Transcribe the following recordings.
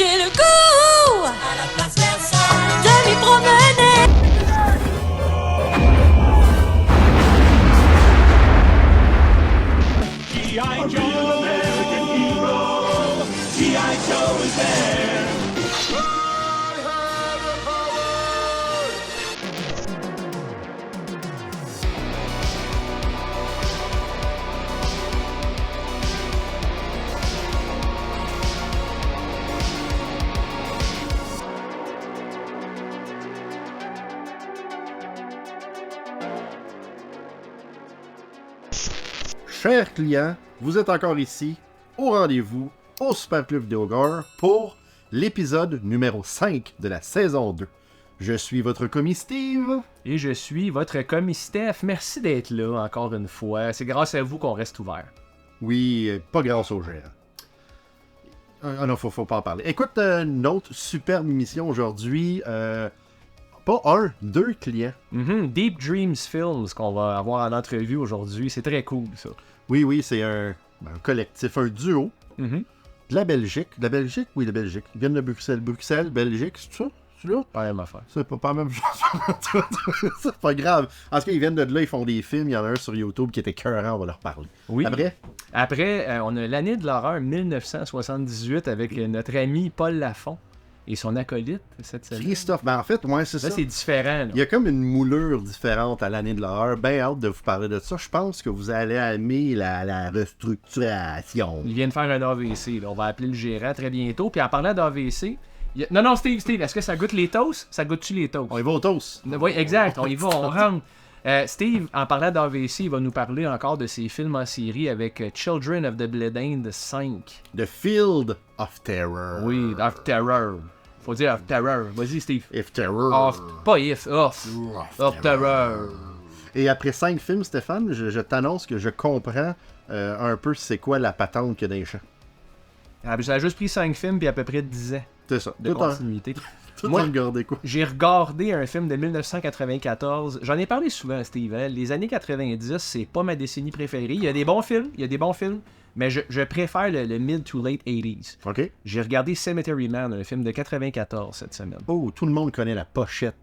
J'ai le goût à la place Versailles de m'y promener. G.I. Joe, American hero. G.I. Joe is there. I have the power. Chers clients, vous êtes encore ici, au rendez-vous, au Super Club Vidéo Gore, pour l'épisode numéro 5 de la saison 2. Je suis votre commis Steve. Et je suis votre commis Steph. Merci d'être là encore une fois. C'est grâce à vous qu'on reste ouvert. Oui, pas grâce au gérant. Ah non, faut pas en parler. Écoute, une autre superbe émission aujourd'hui. Pas un, deux clients. Deep Dreams Films qu'on va avoir en entrevue aujourd'hui. C'est très cool, ça. Oui, c'est un collectif, un duo de la Belgique. De la Belgique? Oui, de Belgique. Ils viennent de Bruxelles. Bruxelles, Belgique, c'est ça? C'est là? Pas la même affaire. C'est pas la même chose. C'est pas grave. En tout cas, ils viennent de là, ils font des films. Il y en a un sur YouTube qui était écœurant, on va leur parler. Oui. Après, on a l'année de l'horreur 1978 avec notre ami Paul Lafont et son acolyte cette semaine. Christophe, en fait, ouais, c'est ça. Là, c'est différent. Là. Il y a comme une moulure différente à l'année de l'horreur. Ben hâte de vous parler de ça. Je pense que vous allez aimer la restructuration. Il vient de faire un AVC. Là. On va appeler le gérant très bientôt. Puis en parlant d'AVC... Non, Steve, est-ce que ça goûte les toasts? Ça goûte-tu les toasts? On y va au toast. Oui, exact. On y va, on rentre. Steve, en parlant d'AVC, il va nous parler encore de ses films en série avec Children of the Bleeding 5. The Field of Terror. Oui, of Terror. Faut dire of Terror. Vas-y, Steve. If Terror. Pas if, of Terror. Et après 5 films, Stéphane, je t'annonce que je comprends un peu c'est quoi la patente qu'il y a dans les champs. Ça a juste pris 5 films puis à peu près 10 ans C'est ça. de continuité. Moi, regardé quoi. J'ai regardé un film de 1994. J'en ai parlé souvent, Steve. Hein? Les années 90, c'est pas ma décennie préférée. Il y a des bons films, mais je préfère le mid to late 80s. OK. J'ai regardé Cemetery Man, un film de 94 cette semaine. Oh, tout le monde connaît la pochette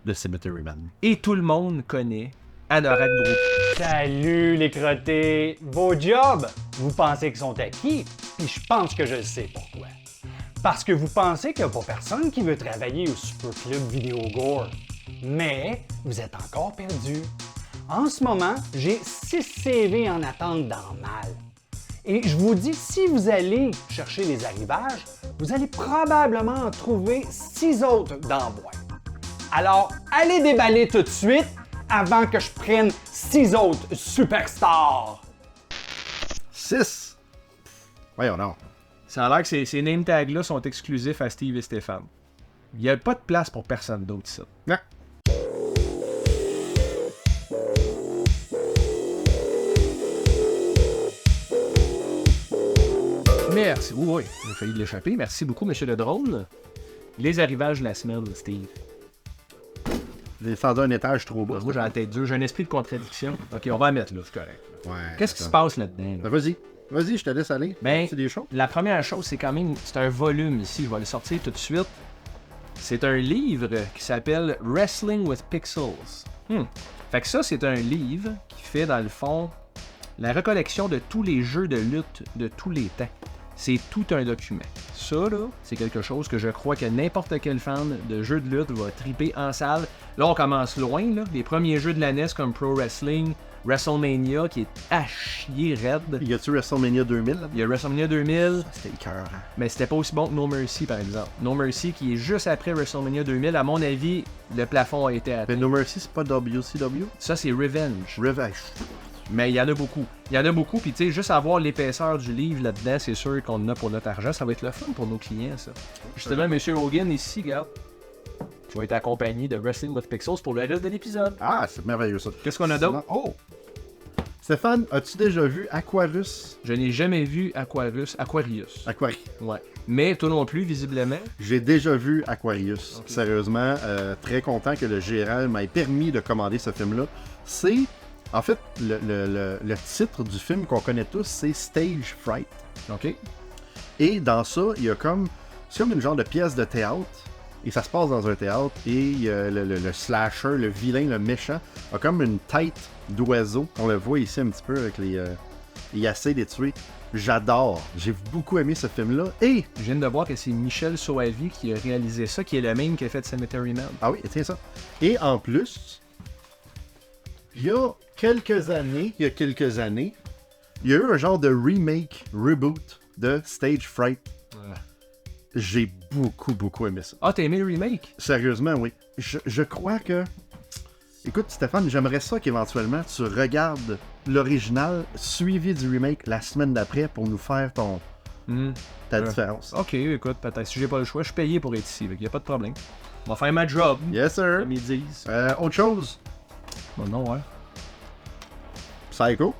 de Cemetery Man. Et tout le monde connaît Anorak Brooke. Salut les crottés! Vos jobs, vous pensez qu'ils sont acquis, puis je pense que je le sais pourquoi. Parce que vous pensez qu'il n'y a pas personne qui veut travailler au Super Club Vidéo Gore. Mais vous êtes encore perdu. En ce moment, j'ai 6 CV en attente dans Mal. Et je vous dis, si vous allez chercher les arrivages, vous allez probablement en trouver 6 autres dans la boîte. Alors, allez déballer tout de suite avant que je prenne 6 autres superstars. 6. Voyons, non. Ça a l'air que ces name tags-là sont exclusifs à Steve et Stéphane. Il n'y a pas de place pour personne d'autre ici. Non. Merci. Oui, j'ai failli l'échapper. Merci beaucoup, monsieur le drone. Les arrivages de la semaine, Steve. J'ai descendu un étage trop bas. Moi, j'ai la tête dure. J'ai un esprit de contradiction. OK, on va la mettre là, c'est correct. Ouais. Qu'est-ce qui se passe là-dedans? Là? Vas-y, je te laisse aller. Ben, c'est des choses. La première chose, c'est quand même... C'est un volume ici. Je vais le sortir tout de suite. C'est un livre qui s'appelle Wrestling with Pixels. Fait que ça, c'est un livre qui fait, dans le fond, la recollection de tous les jeux de lutte de tous les temps. C'est tout un document. Ça, là, c'est quelque chose que je crois que n'importe quel fan de jeux de lutte va triper en salle. Là, on commence loin, là. Les premiers jeux de la NES comme Pro Wrestling, WrestleMania, qui est à chier raide. Y a-tu WrestleMania 2000 là? Il y a WrestleMania 2000. C'était écœurant. Mais c'était pas aussi bon que No Mercy, par exemple. No Mercy, qui est juste après WrestleMania 2000, à mon avis, le plafond a été atteint. Mais No Mercy, c'est pas WCW? Ça, c'est Revenge. Revenge. Mais il y en a beaucoup. Puis tu sais, juste avoir l'épaisseur du livre là-dedans, c'est sûr qu'on en a pour notre argent. Ça va être le fun pour nos clients, ça. Justement, M. Hogan, ici, regarde. Je vais être accompagné de Wrestling with Pixels pour le reste de l'épisode. Ah, c'est merveilleux, ça. Qu'est-ce qu'on a d'autre? Oh! Stéphane, as-tu déjà vu Aquarius? Je n'ai jamais vu Aquarius. Ouais. Mais toi non plus, visiblement. J'ai déjà vu Aquarius. Okay. Sérieusement, très content que le gérant m'ait permis de commander ce film-là. C'est... En fait, le titre du film qu'on connaît tous, c'est Stage Fright. OK. Et dans ça, il y a comme C'est comme une genre de pièce de théâtre. Et ça se passe dans un théâtre. Et le slasher, le vilain, le méchant, a comme une tête d'oiseau. On le voit ici un petit peu avec les... il essaie de les tuer. J'adore. J'ai beaucoup aimé ce film-là. Et... Je viens de voir que c'est Michel Soavi qui a réalisé ça, qui est le même qui a fait Cemetery Man. Ah oui, tiens ça. Et en plus, il y a quelques années, il y a eu un genre de remake, reboot de Stage Fright. Ouais. J'ai beaucoup aimé ça. Ah, t'as aimé le remake? Sérieusement, oui. Je crois que... Écoute, Stéphane, j'aimerais ça qu'éventuellement tu regardes l'original suivi du remake la semaine d'après pour nous faire ta différence. Ok, écoute, peut-être. Si j'ai pas le choix, je suis payé pour être ici, donc y a pas de problème. On va faire ma job. Yes, sir. Comme ils disent. Autre chose? Bon, non, ouais. Psycho?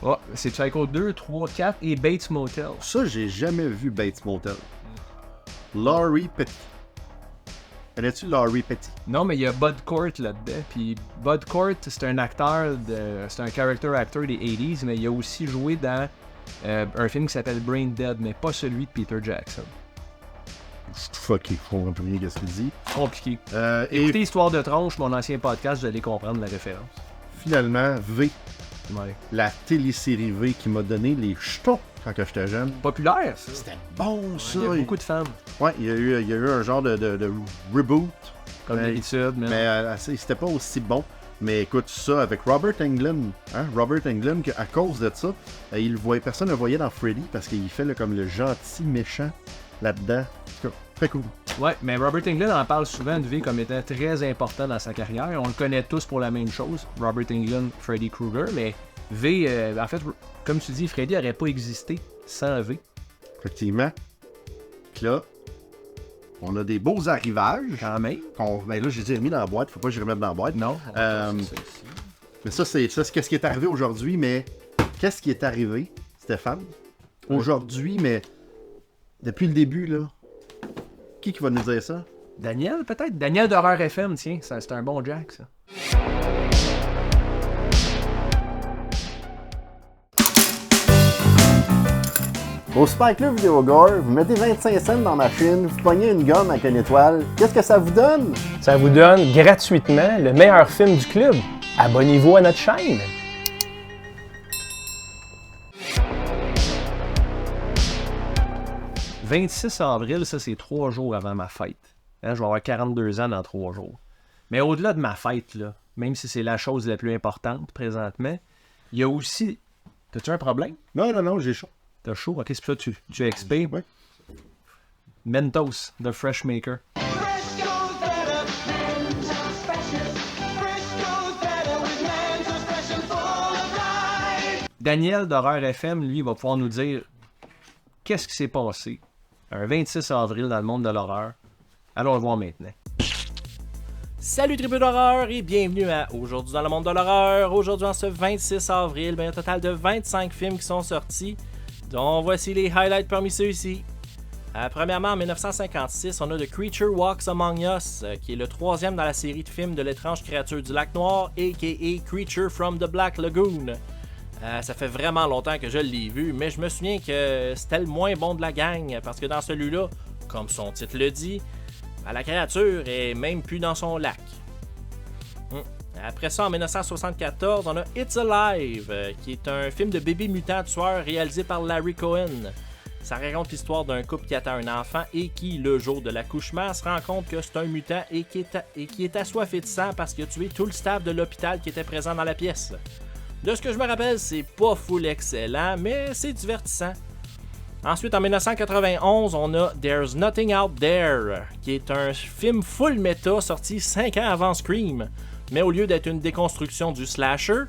Oh, c'est Psycho 2, 3, 4 et Bates Motel. Ça, j'ai jamais vu Bates Motel. Laurie Petty. Connais-tu Laurie Petty? Non, mais il y a Bud Cort là-dedans. Puis Bud Cort, c'est un acteur, c'est un character actor des 80s, mais il a aussi joué dans un film qui s'appelle Brain Dead, mais pas celui de Peter Jackson. C'est fucké, je comprends plus rien qu'est-ce qu'il dit. Compliqué. Et Écoutez Histoire de tronche, mon ancien podcast, vous allez comprendre la référence. finalement, V. Ouais. La télésérie V qui m'a donné les jetons quand que j'étais jeune. Populaire, ça. C'était bon, ça. Il y a beaucoup de fans. Ouais, il y a eu un genre de reboot. Comme Mais- d'habitude, mais... Mais c'était pas aussi bon. Mais écoute, ça avec Robert Englund. Hein? Robert Englund, à cause de ça, personne ne le voyait dans Freddy parce qu'il fait comme le gentil méchant là-dedans. En tout cas, très cool. Ouais, mais Robert Englund en parle souvent de V comme étant très important dans sa carrière. On le connaît tous pour la même chose, Robert Englund, Freddy Krueger, mais V, en fait, comme tu dis, Freddy n'aurait pas existé sans V. Effectivement. Puis là, on a des beaux arrivages. Quand même. Ben là, j'ai dit mis dans la boîte, faut pas que je remette dans la boîte. Non. Mais ça, c'est qu'est-ce qui est arrivé aujourd'hui, mais qu'est-ce qui est arrivé, Stéphane? Aujourd'hui, mais depuis le début, là, qui va nous dire ça? Daniel, peut-être? Daniel d'Horreur FM, tiens, c'est un bon Jack, ça. Au Spike Club Vidéo Gore, vous mettez 25 cents dans ma machine, vous pognez une gomme avec une étoile. Qu'est-ce que ça vous donne? Ça vous donne gratuitement le meilleur film du club. Abonnez-vous à notre chaîne. « 26 avril, ça, c'est 3 jours avant ma fête. Hein, je vais avoir 42 ans dans 3 jours. Mais au-delà de ma fête, là, même si c'est la chose la plus importante présentement, il y a aussi... T'as-tu un problème? Non, j'ai chaud. T'as chaud? Ok, c'est pour ça que tu expires. Ouais. Mentos, The Fresh Maker. Frisco's better, Mentos freshness. Frisco's better with Mentos fresh and full of life. Daniel d'Horreur FM, lui, va pouvoir nous dire qu'est-ce qui s'est passé un 26 avril dans le monde de l'horreur. Allons le voir maintenant. Salut tribu d'horreur et bienvenue à Aujourd'hui dans le monde de l'horreur. Aujourd'hui en ce 26 avril, un total de 25 films qui sont sortis, dont voici les highlights parmi ceux-ci. Premièrement, en 1956, on a The Creature Walks Among Us, qui est le troisième dans la série de films de l'étrange créature du lac noir, a.k.a. Creature from the Black Lagoon. Ça fait vraiment longtemps que je l'ai vu, mais je me souviens que c'était le moins bon de la gang, parce que dans celui-là, comme son titre le dit, la créature est même plus dans son lac. Après ça, en 1974, on a It's Alive, qui est un film de bébé mutant tueur réalisé par Larry Cohen. Ça raconte l'histoire d'un couple qui attend un enfant et qui, le jour de l'accouchement, se rend compte que c'est un mutant et qui est assoiffé de sang parce qu'il a tué tout le staff de l'hôpital qui était présent dans la pièce. De ce que je me rappelle, c'est pas full excellent, mais c'est divertissant. Ensuite, en 1991, on a There's Nothing Out There, qui est un film full méta sorti 5 ans avant Scream. Mais au lieu d'être une déconstruction du slasher,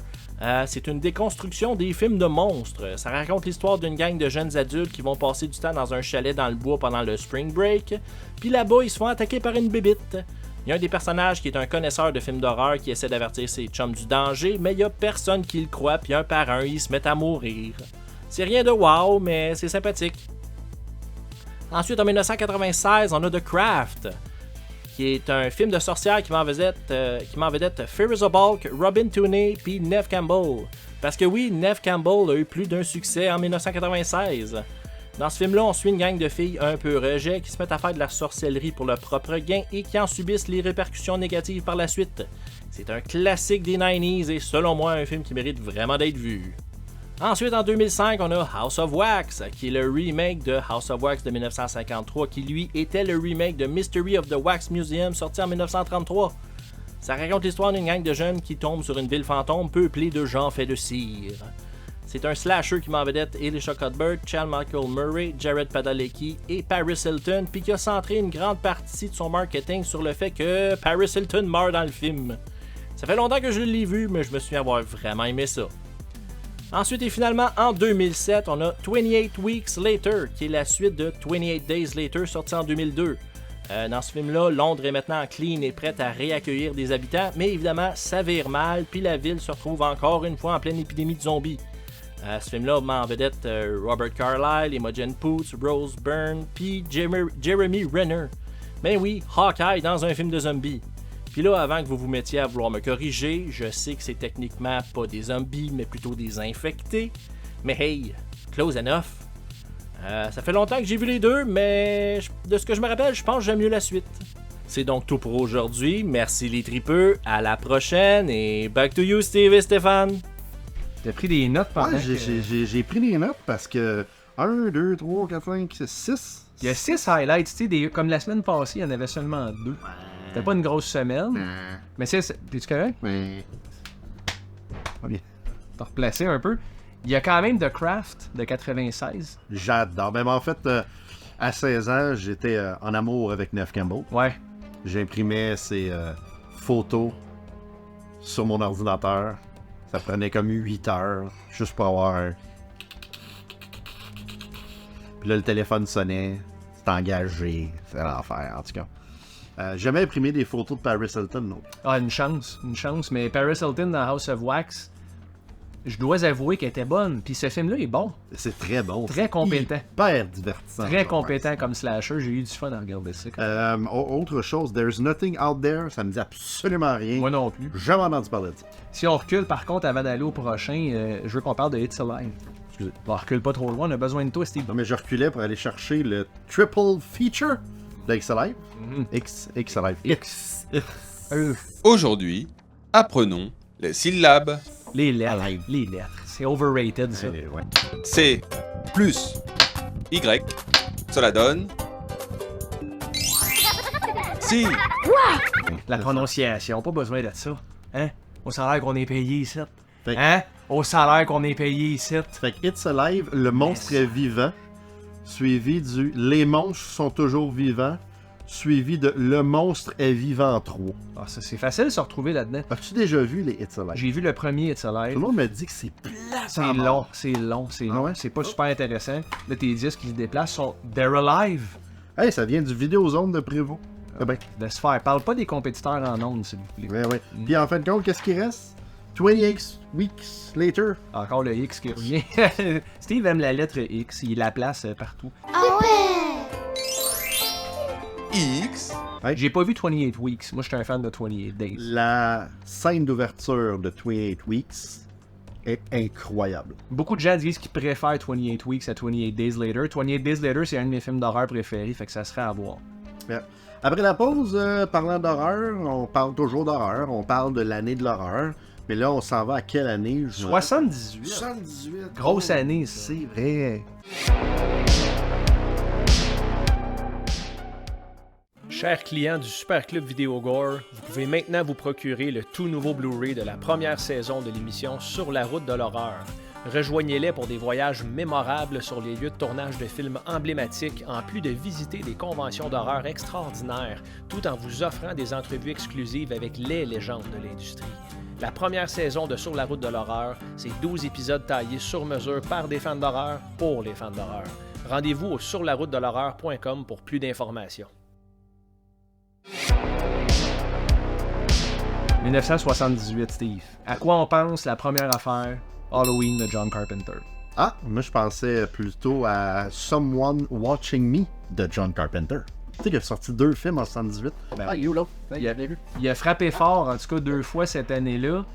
c'est une déconstruction des films de monstres. Ça raconte l'histoire d'une gang de jeunes adultes qui vont passer du temps dans un chalet dans le bois pendant le spring break, puis là-bas, ils se font attaquer par une bébite. Il y a un des personnages qui est un connaisseur de films d'horreur qui essaie d'avertir ses chums du danger, mais il y a personne qui le croit, puis un par un, ils se mettent à mourir. C'est rien de wow, mais c'est sympathique. Ensuite, en 1996, on a The Craft, qui est un film de sorcière qui met en vedette Ferris Bulk, Robin Tooney puis Neve Campbell. Parce que oui, Neve Campbell a eu plus d'un succès en 1996. Dans ce film-là, on suit une gang de filles un peu rejet qui se mettent à faire de la sorcellerie pour leur propre gain et qui en subissent les répercussions négatives par la suite. C'est un classique des 90s et selon moi un film qui mérite vraiment d'être vu. Ensuite, en 2005, on a House of Wax, qui est le remake de House of Wax de 1953, qui lui était le remake de Mystery of the Wax Museum sorti en 1933. Ça raconte l'histoire d'une gang de jeunes qui tombent sur une ville fantôme peuplée de gens faits de cire. C'est un slasher qui met en vedette Elisha Cuthbert, Chad Michael Murray, Jared Padalecki et Paris Hilton, puis qui a centré une grande partie de son marketing sur le fait que Paris Hilton meurt dans le film. Ça fait longtemps que je l'ai vu, mais je me souviens avoir vraiment aimé ça. Ensuite et finalement, en 2007, on a 28 Weeks Later, qui est la suite de 28 Days Later, sorti en 2002. Dans ce film-là, Londres est maintenant clean et prête à réaccueillir des habitants, mais évidemment, ça vire mal, puis la ville se retrouve encore une fois en pleine épidémie de zombies. Ce film-là met en vedette Robert Carlyle, Imogen Poots, Rose Byrne, puis Jeremy Renner. Ben oui, Hawkeye dans un film de zombies. Puis là, avant que vous vous mettiez à vouloir me corriger, je sais que c'est techniquement pas des zombies, mais plutôt des infectés. Mais hey, close enough. Ça fait longtemps que j'ai vu les deux, mais de ce que je me rappelle, je pense que j'aime mieux la suite. C'est donc tout pour aujourd'hui. Merci les tripeux, à la prochaine et back to you Steve et Stéphane. T'as pris des notes pendant Ouais, j'ai pris des notes parce que 1, 2, 3, 4, 5, 6. Il y a 6 highlights, tu sais, comme la semaine passée, il y en avait seulement 2. C'était pas une grosse semaine. Mais t'es-tu correct? Mais. Pas bien. T'as replacé un peu. Il y a quand même The Craft de 96. J'adore. Ben, en fait, à 16 ans, j'étais en amour avec Neve Campbell. Ouais. J'imprimais ses photos sur mon ordinateur. Ça prenait comme 8 heures juste pour avoir un. Puis là, le téléphone sonnait. C'était engagé. C'était l'enfer, en tout cas. J'ai jamais imprimé des photos de Paris Hilton, non. Ah, une chance. Mais Paris Hilton dans House of Wax, je dois avouer qu'elle était bonne. Puis ce film-là est bon. C'est très bon. Très compétent. Hyper divertissant. Très compétent comme slasher. J'ai eu du fun à regarder ça. Autre chose, There's Nothing Out There, ça me dit absolument rien. Moi non plus. Jamais entendu parler de ça. Si on recule, par contre, avant d'aller au prochain, je veux qu'on parle de It's Alive. Excusez. On recule pas trop loin, on a besoin de toi, Steve. Non, mais je reculais pour aller chercher le triple feature de X Alive. X Alive. X. Aujourd'hui, apprenons les syllabes. Les lettres. Les lettres. C'est overrated, ça. Ouais. C plus Y, cela donne... Si. La prononciation, pas besoin de ça. Hein? Au salaire qu'on est payé ici. Fait- Hein? Au salaire qu'on est payé ici. Fait que It's Alive, le monstre est vivant, suivi du les monstres sont toujours vivants, suivi de le monstre est vivant trop. Ah, ça, c'est facile de se retrouver là-dedans. As-tu déjà vu les It's Alive? J'ai vu le premier It's Alive. Tout le monde me dit que c'est plat. C'est long, c'est long, c'est long. Ah ouais? C'est pas super intéressant. Là, tes disques qui se déplacent sont They're Alive. Hey, ça vient du Vidéozone de Prévost. Eh ben, Laisse faire. Parle pas des compétiteurs en ondes, s'il vous plaît. ouais. Puis en fin de compte, qu'est-ce qui reste? 28 weeks later. Encore le X qui revient. Steve aime la lettre X, il la place partout. X, J'ai pas vu 28 Weeks. Moi, je suis un fan de 28 Days. La scène d'ouverture de 28 weeks est incroyable. Beaucoup de gens disent qu'ils préfèrent 28 Weeks à 28 Days Later. 28 Days Later, c'est un de mes films d'horreur préférés, fait que ça serait à voir. Yeah. Après la pause, parlant d'horreur, on parle toujours d'horreur, on parle de l'année de l'horreur, mais là on s'en va à quelle année? 78. 78. Grosse année, ça. C'est vrai. Chers clients du Super Club Vidéo Gore, vous pouvez maintenant vous procurer le tout nouveau Blu-ray de la première saison de l'émission Sur la route de l'horreur. Rejoignez-les pour des voyages mémorables sur les lieux de tournage de films emblématiques, en plus de visiter des conventions d'horreur extraordinaires, tout en vous offrant des entrevues exclusives avec les légendes de l'industrie. La première saison de Sur la route de l'horreur, c'est 12 épisodes taillés sur mesure par des fans d'horreur pour les fans d'horreur. Rendez-vous au surlaroutedel'horreur.com pour plus d'informations. 1978, Steve. À quoi on pense la première affaire? Halloween de John Carpenter. Ah, moi je pensais plutôt à Someone Watching Me de John Carpenter. Tu sais qu'il a sorti 2 films en 78. Ben, Ah, you là. Il a frappé fort, en tout cas 2 fois cette année-là.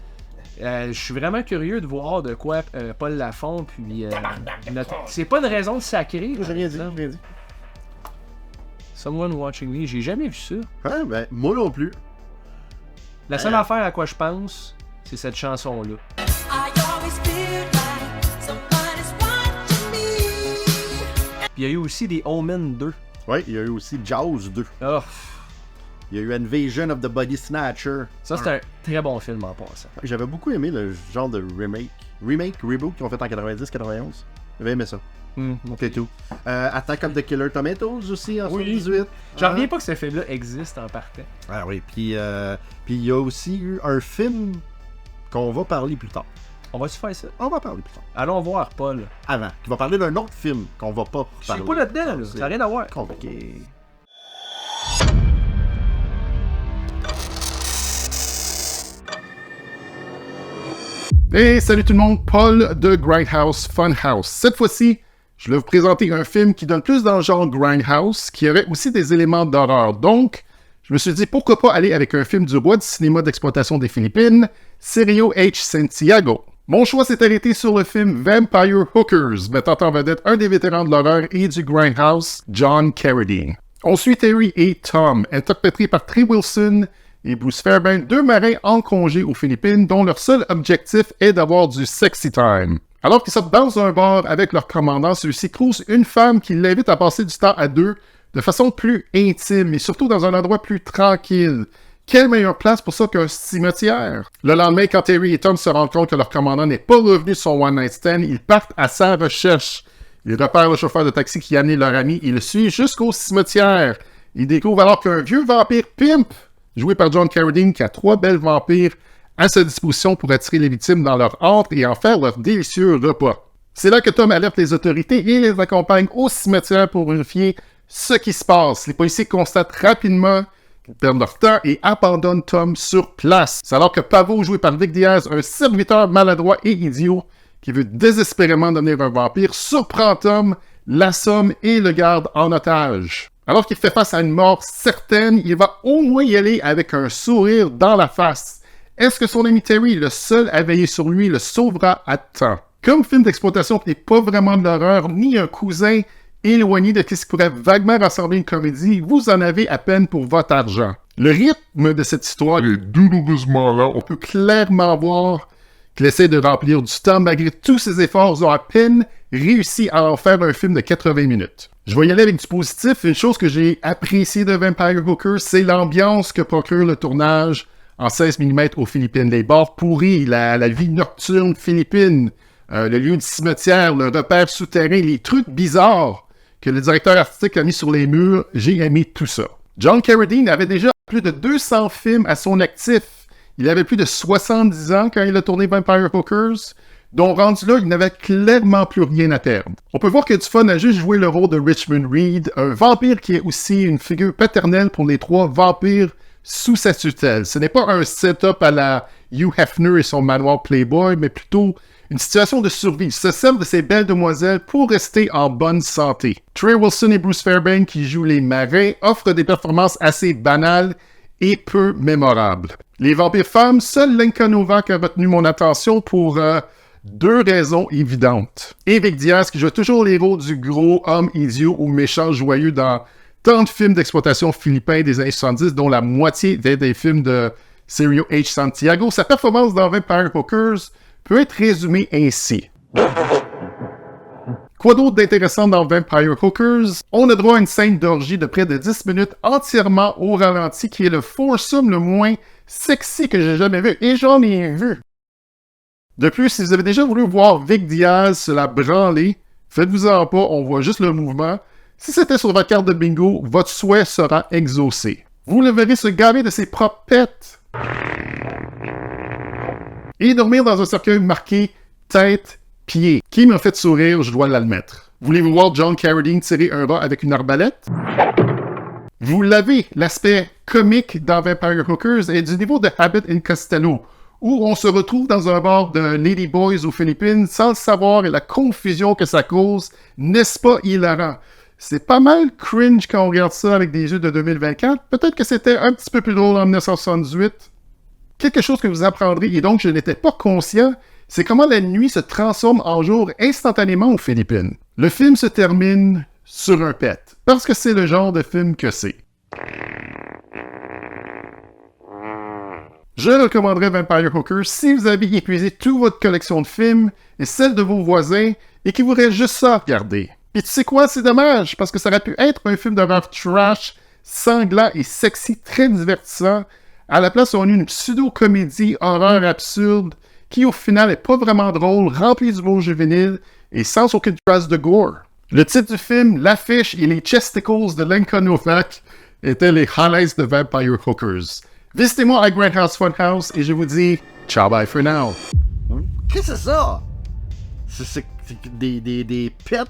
Je suis vraiment curieux de voir de quoi Paul Lafont, puis... C'est pas une raison de sacrer. J'ai rien dit, j'ai rien dit. Someone Watching Me, j'ai jamais vu ça. Ouais, ben, moi non plus. La seule affaire à quoi je pense, c'est cette chanson-là. I always feel like somebody's watching me. Puis il y a eu aussi des Omen 2. Ouais, il y a eu aussi Jaws 2. Oh, Il y a eu Invasion of the Body Snatcher. ça, c'est un très bon film en passant. J'avais beaucoup aimé le genre de reboot qu'ils ont fait en 90-91. J'avais aimé ça. C'est tout. Attack of the Killer Tomatoes aussi en 78. J'en reviens pas que ce film-là existe en partant. Ah oui, puis il y a aussi eu un film qu'on va parler plus tard. On va se faire ça. On va parler plus tard. Allons voir Paul. Avant. Qui va parler d'un autre film qu'on va pas Je parler. suis pas là-dedans, là. Ça n'a rien à voir. Compliqué. Hey, salut tout le monde, Paul de Grindhouse Funhouse. Cette fois-ci, je vais vous présenter un film qui donne plus dans le genre Grindhouse, qui aurait aussi des éléments d'horreur. Donc, je me suis dit, pourquoi pas aller avec un film du roi du cinéma d'exploitation des Philippines, Sergio H. Santiago. Mon choix s'est arrêté sur le film Vampire Hookers, mettant en vedette un des vétérans de l'horreur et du Grindhouse, John Carradine. On suit Terry et Tom, interprétés par Trey Wilson et Bruce Fairbairn, deux marins en congé aux Philippines dont leur seul objectif est d'avoir du sexy time. Alors qu'ils sortent dans un bar avec leur commandant, celui-ci croise une femme qui l'invite à passer du temps à deux de façon plus intime et surtout dans un endroit plus tranquille. Quelle meilleure place pour ça qu'un cimetière? Le lendemain, quand Terry et Tom se rendent compte que leur commandant n'est pas revenu de son one-night stand, ils partent à sa recherche. Ils repèrent le chauffeur de taxi qui a amené leur ami et le suivent jusqu'au cimetière. Ils découvrent alors qu'un vieux vampire pimp, joué par John Carradine, qui a 3 belles vampires à sa disposition pour attirer les victimes dans leur antre et en faire leur délicieux repas. C'est là que Tom alerte les autorités et les accompagne au cimetière pour vérifier ce qui se passe. Les policiers constatent rapidement qu'ils perdent leur temps et abandonnent Tom sur place. C'est alors que Pavo, joué par Vic Diaz, un serviteur maladroit et idiot qui veut désespérément devenir un vampire, surprend Tom, l'assomme et le garde en otage. Alors qu'il fait face à une mort certaine, il va au moins y aller avec un sourire dans la face. Est-ce que son ami Terry, le seul à veiller sur lui, le sauvera à temps? Comme film d'exploitation qui n'est pas vraiment de l'horreur, ni un cousin éloigné de ce qui pourrait vaguement rassembler une comédie, vous en avez à peine pour votre argent. Le rythme de cette histoire est douloureusement lent. On peut clairement voir qu'il essaie de remplir du temps. Malgré tous ses efforts, ils ont à peine réussi à en faire un film de 80 minutes. Je vais y aller avec du positif. Une chose que j'ai appréciée de Vampire Hookers, c'est l'ambiance que procure le tournage en 16 mm aux Philippines. Les bars pourris, la vie nocturne philippine, le lieu du cimetière, le repère souterrain, les trucs bizarres que le directeur artistique a mis sur les murs, j'ai aimé tout ça. John Carradine avait déjà plus de 200 films à son actif. Il avait plus de 70 ans quand il a tourné Vampire Hookers, dont rendu là, il n'avait clairement plus rien à perdre. On peut voir que du fun a juste joué le rôle de Richmond Reed, un vampire qui est aussi une figure paternelle pour les 3 vampires sous sa tutelle. Ce n'est pas un setup à la Hugh Hefner et son manoir Playboy, mais plutôt une situation de survie. Il se sert de ces belles demoiselles pour rester en bonne santé. Trey Wilson et Bruce Fairbairn, qui jouent les marins, offrent des performances assez banales et peu mémorables. Les vampires femmes, seul Lenka Novak a retenu mon attention pour 2 raisons évidentes. Et Vic Diaz, qui joue toujours les rôles du gros homme idiot ou méchant joyeux dans tant de films d'exploitation philippins des années 70, dont la moitié des films de Sergio H. Santiago. Sa performance dans Vampire Hookers peut être résumée ainsi. Quoi d'autre d'intéressant dans Vampire Hookers? On a droit à une scène d'orgie de près de 10 minutes entièrement au ralenti, qui est le foursome le moins sexy que j'ai jamais vu. Et j'en ai vu. De plus, si vous avez déjà voulu voir Vic Diaz se la branler, faites-vous-en pas, on voit juste le mouvement. Si c'était sur votre carte de bingo, votre souhait sera exaucé. Vous le verrez se gaver de ses propres pets. Et dormir dans un cercueil marqué « tête, pied », qui m'a fait sourire, je dois l'admettre. Voulez-vous voir John Carradine tirer un rat avec une arbalète? Vous l'avez, l'aspect comique dans Vampire Hookers est du niveau de Abbott and Costello, où on se retrouve dans un bar de Lady Boys aux Philippines sans le savoir et la confusion que ça cause, n'est-ce pas hilarant? C'est pas mal cringe quand on regarde ça avec des yeux de 2024. Peut-être que c'était un petit peu plus drôle en 1978. Quelque chose que vous apprendrez et donc je n'étais pas conscient, c'est comment la nuit se transforme en jour instantanément aux Philippines. Le film se termine sur un pet, parce que c'est le genre de film que c'est. Je recommanderais Vampire Hookers si vous avez épuisé toute votre collection de films et celle de vos voisins et qu'il vous reste juste ça à regarder. Et tu sais quoi, c'est dommage, parce que ça aurait pu être un film d'horreur trash, sanglant et sexy, très divertissant. À la place, on a une pseudo-comédie horreur absurde qui, au final, est pas vraiment drôle, remplie d'humour juvénile et sans aucune trace de gore. Le titre du film, l'affiche et les chesticles de Lincoln Novak étaient les highlights de Vampire Hookers. Visitez-moi à Grindhouse Funhouse et je vous dis ciao bye for now. Qu'est-ce que c'est ça? C'est des pets,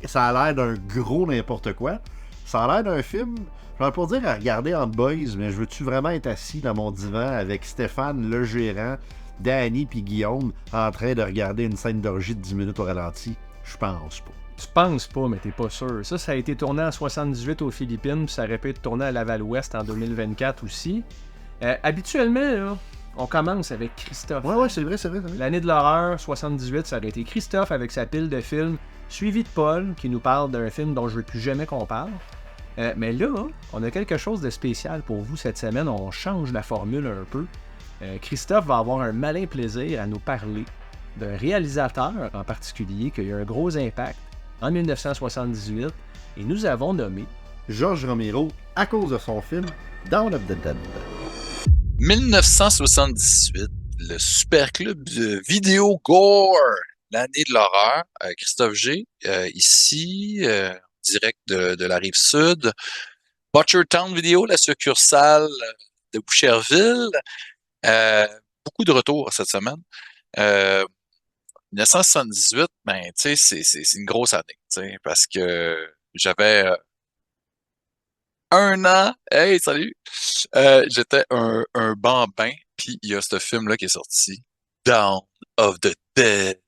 ça a l'air d'un gros n'importe quoi. Ça a l'air d'un film, je vais pas dire à regarder en boys, mais je veux-tu vraiment être assis dans mon divan avec Stéphane, le gérant, Danny puis Guillaume en train de regarder une scène d'orgie de 10 minutes au ralenti? Je pense pas. Tu penses pas, mais t'es pas sûr. Ça a été tourné en 78 aux Philippines, puis ça aurait pu être tourné à Laval-Ouest en 2024 aussi. Habituellement, là, on commence avec Christophe. Ouais, c'est vrai. L'année de l'horreur, 78, ça aurait été Christophe avec sa pile de films, suivi de Paul, qui nous parle d'un film dont je veux plus jamais qu'on parle. Mais là, on a quelque chose de spécial pour vous cette semaine. On change la formule un peu. Christophe va avoir un malin plaisir à nous parler d'un réalisateur en particulier qui a eu un gros impact en 1978 et nous avons nommé George Romero à cause de son film Dawn of the Dead. 1978, le super club de vidéo gore, l'année de l'horreur. Christophe G, ici, direct de la rive sud. Butchertown Vidéo, la succursale de Boucherville. Beaucoup de retours cette semaine. 1978, ben, tu sais, c'est une grosse année, tu sais, parce que j'avais 1 an. Hey, salut! J'étais un bambin, puis il y a ce film-là qui est sorti, Dawn of the Dead.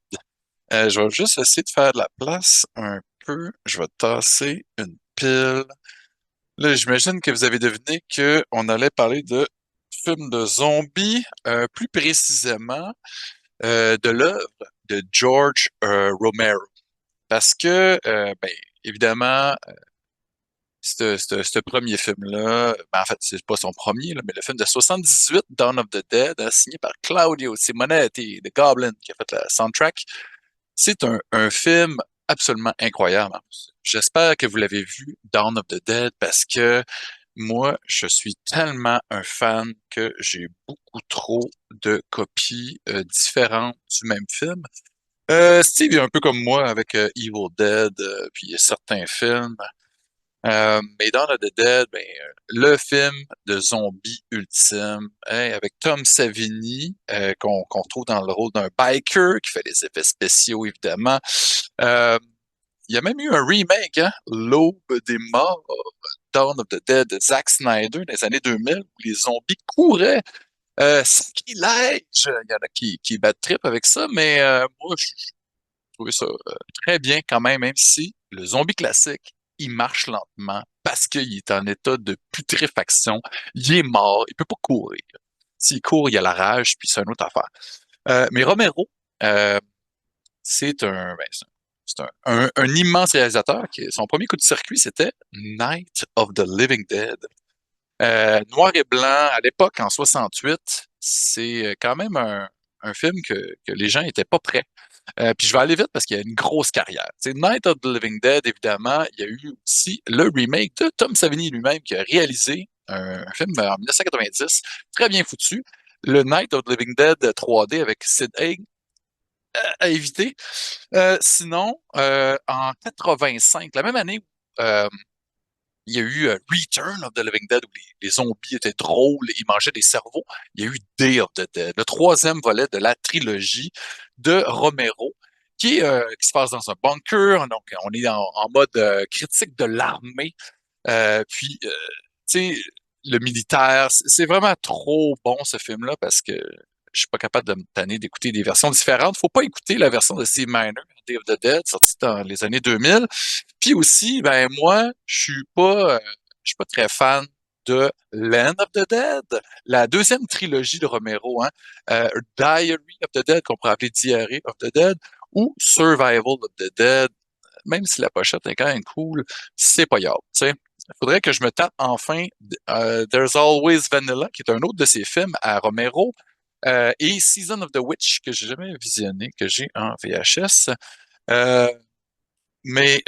Je vais juste essayer de faire de la place un peu. Je vais tasser une pile. Là, j'imagine que vous avez deviné qu'on allait parler de films de zombies, plus précisément de l'œuvre de George Romero. Parce que, ben, évidemment, ce premier film-là, ben, en fait, c'est pas son premier, là, mais le film de 78, Dawn of the Dead, signé par Claudio Simonetti, The Goblin, qui a fait la soundtrack, c'est un film absolument incroyable. J'espère que vous l'avez vu, Dawn of the Dead, parce que moi, je suis tellement un fan que j'ai beaucoup trop de copies différentes du même film. Steve est un peu comme moi avec Evil Dead, puis certains films. Mais Dawn of the Dead, ben, le film de zombie ultime, hein, avec Tom Savini, qu'on trouve dans le rôle d'un biker, qui fait les effets spéciaux, évidemment. Il y a même eu un remake, hein, L'Aube des Morts, Dawn of the Dead de Zack Snyder dans les années 2000, où les zombies couraient. Sacrilège! Il y en a qui battent trip avec ça, mais moi, je trouvais ça très bien quand même si le zombie classique, il marche lentement parce qu'il est en état de putréfaction. Il est mort, il peut pas courir. S'il court, il a la rage, puis c'est une autre affaire. Mais Romero, c'est un immense réalisateur. Son premier coup de circuit, c'était Night of the Living Dead. Noir et blanc, à l'époque, en 68, c'est quand même un film que les gens n'étaient pas prêts. Puis je vais aller vite parce qu'il y a une grosse carrière. T'sais, Night of the Living Dead, évidemment, il y a eu aussi le remake de Tom Savini lui-même qui a réalisé un film en 1990, très bien foutu. Le Night of the Living Dead 3D avec Sid Haig, à éviter. Sinon, en 85, la même année où il y a eu Return of the Living Dead où les zombies étaient drôles, ils mangeaient des cerveaux. Il y a eu Day of the Dead, le troisième volet de la trilogie de Romero, qui se passe dans un bunker. Donc, on est en mode critique de l'armée. Puis, tu sais, le militaire, c'est vraiment trop bon ce film-là parce que je suis pas capable de me tanner d'écouter des versions différentes. Faut pas écouter la version de Steve Miner, Day of the Dead, sortie dans les années 2000. Puis aussi, ben moi, je suis pas très fan de Land of the Dead, la deuxième trilogie de Romero, hein, Diary of the Dead, qu'on pourrait appeler Diary of the Dead, ou Survival of the Dead. Même si la pochette est quand même cool, c'est pas grave, tu sais. Il faudrait que je me tape enfin There's Always Vanilla, qui est un autre de ses films à Romero, et Season of the Witch, que j'ai jamais visionné, que j'ai en VHS. Mais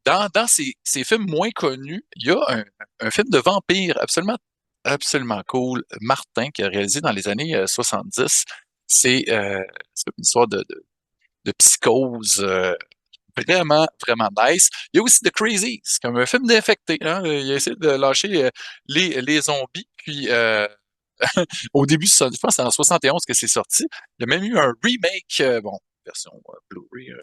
dans ces films moins connus, il y a un film de vampire absolument cool, Martin, qui a réalisé dans les années 70. C'est une histoire de psychose vraiment nice. Il y a aussi The Crazies, comme un film d'infecté. Hein? Il a essayé de lâcher les zombies, puis au début, je pense que c'est en 71 que c'est sorti. Il y a même eu un remake, version Blu-ray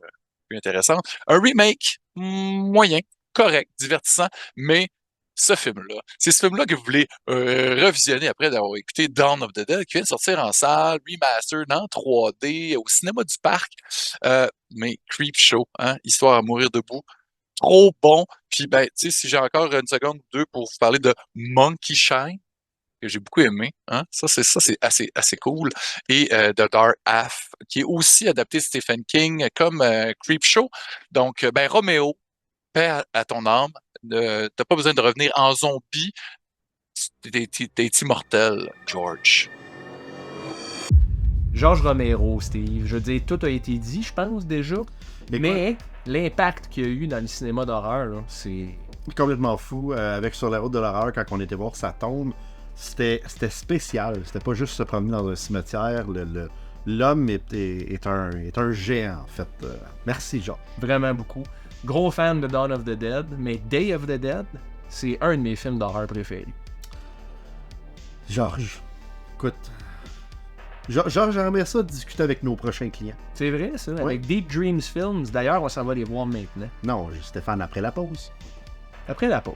plus intéressante. Un remake moyen, correct, divertissant, mais c'est ce film-là que vous voulez revisionner après d'avoir écouté Dawn of the Dead, qui vient de sortir en salle, remastered en 3D, au cinéma du parc. Mais Creepshow, hein, histoire à mourir debout, trop bon. Puis, ben, tu sais, si j'ai encore une seconde ou deux pour vous parler de Monkey Shine, que j'ai beaucoup aimé, hein, ça c'est assez cool. Et The Dark Half, qui est aussi adapté de Stephen King, comme Creepshow. Donc, ben, Roméo, paix à ton âme. T'as pas besoin de revenir en zombie. T'es immortel, George. George Romero, Steve. Je veux dire, tout a été dit, je pense, déjà. Mais l'impact qu'il y a eu dans le cinéma d'horreur, là, c'est complètement fou. Avec Sur la route de l'horreur, quand on était voir sa tombe, c'était spécial. C'était pas juste se promener dans un cimetière. L'homme est un géant, en fait. Merci, George. Vraiment beaucoup. Gros fan de Dawn of the Dead, mais Day of the Dead, c'est un de mes films d'horreur préférés. Georges, écoute, Georges, j'aimerais ça discuter avec nos prochains clients. C'est vrai, ça, Oui. avec Deep Dreams Films. D'ailleurs, on s'en va les voir maintenant. Non, Stéphane, après la pause. Après la pause.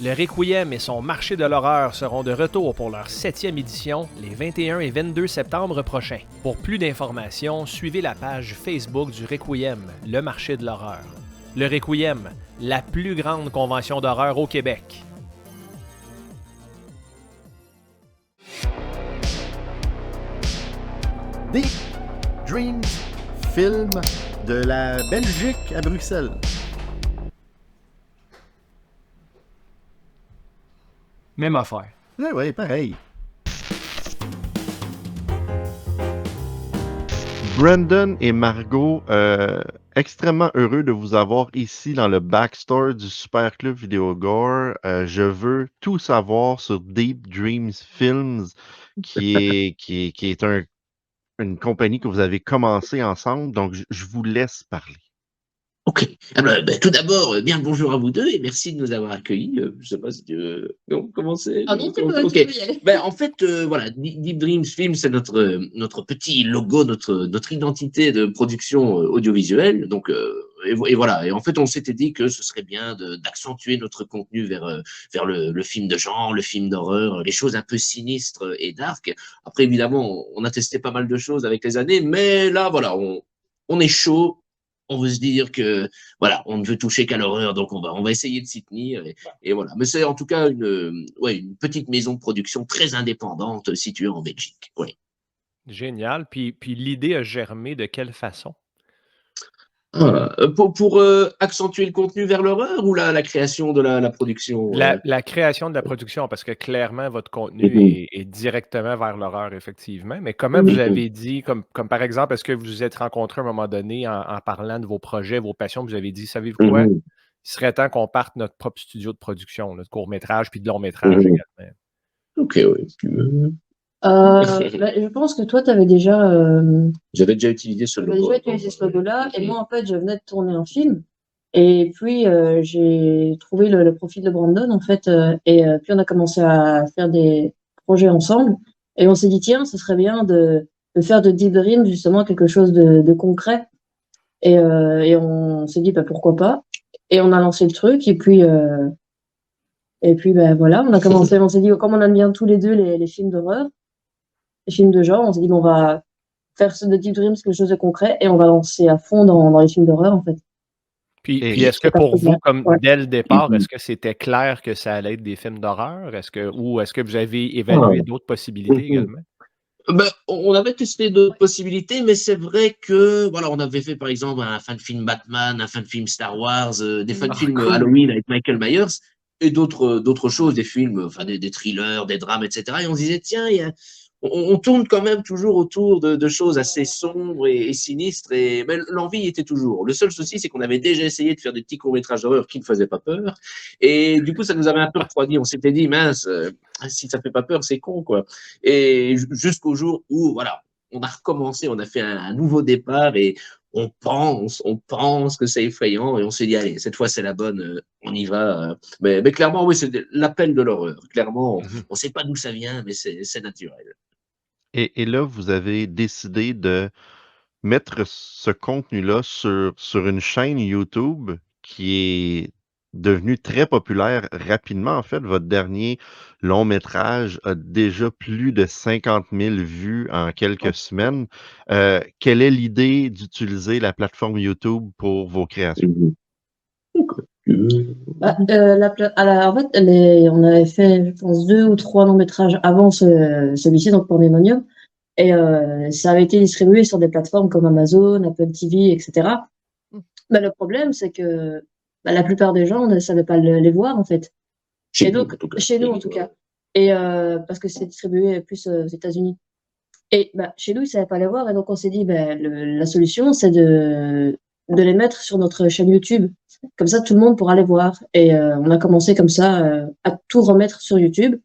Le Requiem et son marché de l'horreur seront de retour pour leur 7e édition les 21 et 22 septembre prochains. Pour plus d'informations, suivez la page Facebook du Requiem, le marché de l'horreur. Le Requiem, la plus grande convention d'horreur au Québec. Deep Dreams Film de la Belgique à Bruxelles. Même affaire. Ouais, pareil. Brandon et Margot, extrêmement heureux de vous avoir ici dans le backstore du Super Club Vidéo Gore. Je veux tout savoir sur Deep Dreams Films, qui est une compagnie que vous avez commencé ensemble, donc je vous laisse parler. Ok. Alors, tout d'abord, bien le bonjour à vous deux et merci de nous avoir accueillis. Je sais pas si tu veux commencer. Ah non, tu peux y aller. En fait, voilà, Deep Dreams Film, c'est notre petit logo, notre identité de production audiovisuelle. Donc, et voilà. Et en fait, on s'était dit que ce serait bien d'accentuer notre contenu vers le film de genre, le film d'horreur, les choses un peu sinistres et dark. Après, évidemment, on a testé pas mal de choses avec les années, mais là, voilà, on est chaud. On veut se dire que, voilà, on ne veut toucher qu'à l'horreur, donc on va essayer de s'y tenir, et voilà. Mais c'est en tout cas une petite maison de production très indépendante située en Belgique, oui. Génial. Puis l'idée a germé de quelle façon? Pour accentuer le contenu vers l'horreur ou la création de la production? La création de la production, parce que clairement, votre contenu est directement vers l'horreur, effectivement. Mais comment vous avez dit, comme par exemple, est-ce que vous vous êtes rencontrés à un moment donné en parlant de vos projets, vos passions, vous avez dit, savez-vous quoi? Il serait temps qu'on parte notre propre studio de production, de court-métrage puis de long-métrage également. Ok, oui. Je pense que toi, tu avais déjà. J'avais déjà utilisé ce logo. Ce logo-là, et moi, en fait, je venais de tourner un film. Et puis, j'ai trouvé le profil de Brandon, en fait, et puis on a commencé à faire des projets ensemble. Et on s'est dit, tiens, ce serait bien de faire de Deep Dream, justement, quelque chose de concret. Et on s'est dit, pourquoi pas. Et on a lancé le truc, et puis voilà, on a commencé, on s'est dit, comme on aime bien tous les deux les films d'horreur, les films de genre, on s'est dit, on va faire de Deep Dreams quelque chose de concret et on va lancer à fond dans les films d'horreur, en fait. Puis Et est-ce que C'est pas pour très vous, bien. comme Ouais. dès le départ, est-ce que c'était clair que ça allait être des films d'horreur? Ou est-ce que vous avez Ah. évalué d'autres possibilités également? Ben, on avait testé d'autres possibilités, mais c'est vrai que, voilà, on avait fait par exemple un fan film Batman, un fan film Star Wars, des fan Ah, films cool. Halloween avec Michael Myers et d'autres choses, des films, enfin des thrillers, des drames, etc. Et on se disait, tiens, on tourne quand même toujours autour de choses assez sombres et sinistres, et ben, l'envie était toujours. Le seul souci, c'est qu'on avait déjà essayé de faire des petits courts-métrages d'horreur qui ne faisaient pas peur, et du coup, ça nous avait un peu refroidi. On s'était dit, mince, si ça fait pas peur, c'est con, quoi. Et jusqu'au jour où, voilà, on a recommencé, on a fait un nouveau départ, et on pense que c'est effrayant, et on s'est dit, allez, cette fois c'est la bonne, on y va. Mais clairement, oui, c'est l'appel de l'horreur. Clairement, on sait pas d'où ça vient, mais c'est naturel. et là, vous avez décidé de mettre ce contenu-là sur une chaîne YouTube qui est devenue très populaire rapidement. En fait, votre dernier long métrage a déjà plus de 50 000 vues en quelques semaines. Quelle est l'idée d'utiliser la plateforme YouTube pour vos créations? Bah, en fait, on avait fait, je pense, 2 ou 3 longs métrages avant celui-ci, donc pour Pandemonium. Et ça avait été distribué sur des plateformes comme Amazon, Apple TV, etc. Mais le problème, c'est que la plupart des gens ne savaient pas les voir, en fait. Et donc, chez nous, en tout cas. Et parce que c'est distribué plus aux États-Unis. Et chez nous, ils ne savaient pas les voir. Et donc, on s'est dit, la solution, c'est de les mettre sur notre chaîne YouTube. Comme ça, tout le monde pourra les voir. Et on a commencé comme ça à tout remettre sur YouTube.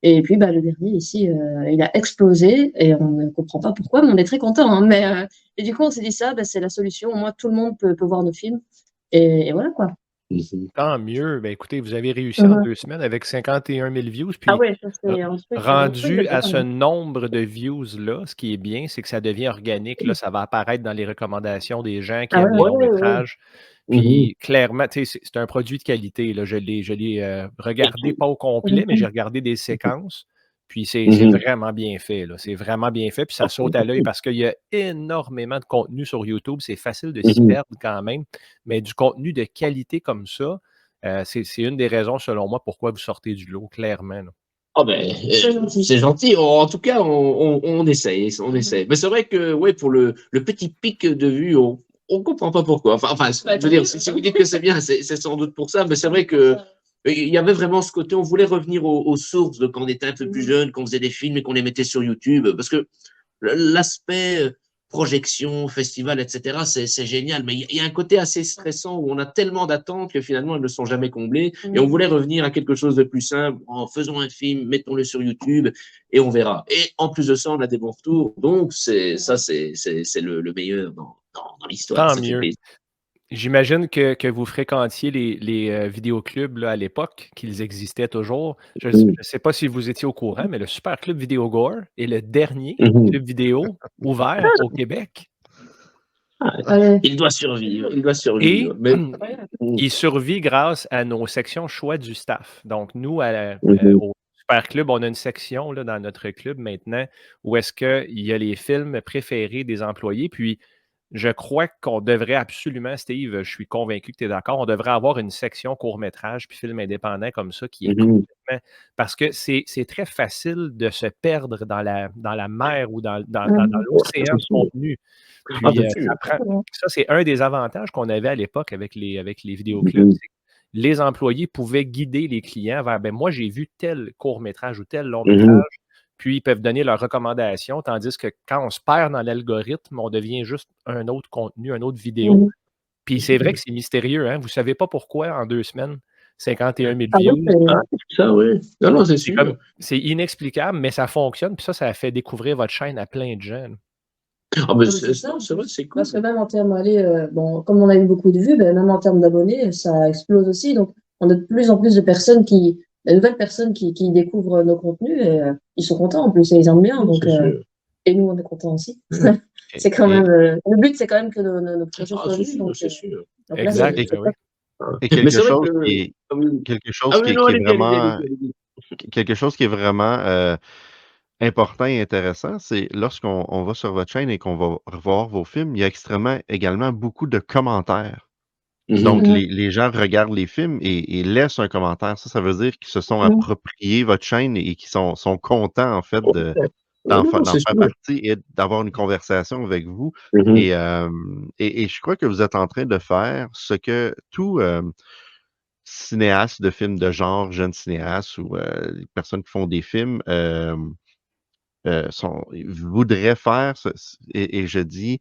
Et puis, le dernier ici, il a explosé. Et on ne comprend pas pourquoi, mais on est très content. Hein. Et du coup, on s'est dit ça, c'est la solution. Au moins, tout le monde peut voir nos films. Et voilà, quoi. Tant mieux. Ben, écoutez, vous avez réussi en 2 semaines avec 51 000 views. Ah Puis, ouais, ça c'est un truc rendu à ce de nombre de views-là, ce qui est bien, c'est que ça devient organique. Là, ça va apparaître dans les recommandations des gens qui Ah aiment les ouais, longs ouais, ouais. métrages. Puis, clairement, c'est un produit de qualité. Là. Je l'ai regardé pas au complet, mais j'ai regardé des séquences. Puis, c'est vraiment bien fait. Là. C'est vraiment bien fait. Puis, ça saute à l'œil parce qu'il y a énormément de contenu sur YouTube. C'est facile de s'y perdre quand même. Mais du contenu de qualité comme ça, c'est une des raisons, selon moi, pourquoi vous sortez du lot, clairement. Là. Oh ben, c'est gentil. En tout cas, on essaye, on essaye. Mais c'est vrai que, ouais, pour le petit pic de vue, on comprend pas pourquoi. Enfin, je veux dire, si vous dites que c'est bien, c'est sans doute pour ça. Mais c'est vrai que il y avait vraiment ce côté. On voulait revenir aux sources de quand on était un peu plus jeune, qu'on faisait des films et qu'on les mettait sur YouTube, parce que l'aspect projection, festival, etc., c'est génial. Mais il y a un côté assez stressant où on a tellement d'attentes que finalement, elles ne sont jamais comblées. Et on voulait revenir à quelque chose de plus simple en faisant un film, mettons-le sur YouTube et on verra. Et en plus de ça, on a des bons retours. Donc, c'est le meilleur dans l'histoire. Tant Ça fait mieux. plaisir. J'imagine que vous fréquentiez les vidéoclubs là, à l'époque, qu'ils existaient toujours. Je ne sais pas si vous étiez au courant, mais le Super Club Vidéo Gore est le dernier club vidéo ouvert au Québec. Il doit survivre. Il doit Et survivre. Mais... il survit grâce à nos sections choix du staff. Donc, nous, au Super Club, on a une section là, dans notre club maintenant où est-ce qu'il y a les films préférés des employés. Puis, je crois qu'on devrait absolument, Steve, je suis convaincu que tu es d'accord, on devrait avoir une section court-métrage puis film indépendant comme ça qui est complètement... Parce que c'est très facile de se perdre dans la mer ou dans l'océan de contenu. Puis, ça, c'est un des avantages qu'on avait à l'époque avec les vidéoclubs. C'est que les employés pouvaient guider les clients vers moi, j'ai vu tel court-métrage ou tel long-métrage. Puis, ils peuvent donner leurs recommandations, tandis que quand on se perd dans l'algorithme, on devient juste un autre contenu, une autre vidéo. Puis, c'est vrai que c'est mystérieux. Hein? Vous ne savez pas pourquoi, en 2 semaines, 51 000 views. Ça, oui. Non, c'est sûr. C'est inexplicable, mais ça fonctionne. Puis ça fait découvrir votre chaîne à plein de gens. Ah ben c'est vrai, c'est cool. Parce que même en termes, comme on a eu beaucoup de vues, même en termes d'abonnés, ça explose aussi. Donc, on a de plus en plus de personnes de nouvelles personnes qui découvrent nos contenus et ils sont contents en plus et ils aiment bien. Donc, et nous, on est contents aussi. C'est quand même, le but, c'est quand même que nos projets soient vus. C'est sûr. Exact. Et quelque chose qui est vraiment important et intéressant, c'est lorsqu'on va sur votre chaîne et qu'on va revoir vos films, il y a également beaucoup de commentaires Donc, Mhm. les gens regardent les films et laissent un commentaire. Ça veut dire qu'ils se sont Mhm. appropriés votre chaîne et qu'ils sont contents, en fait, Non, non, d'en c'est faire sûr. partie et d'avoir une conversation avec vous. Mhm. Et je crois que vous êtes en train de faire ce que tout cinéaste de films de genre, jeune cinéaste ou les personnes qui font des films voudraient faire. Et je dis,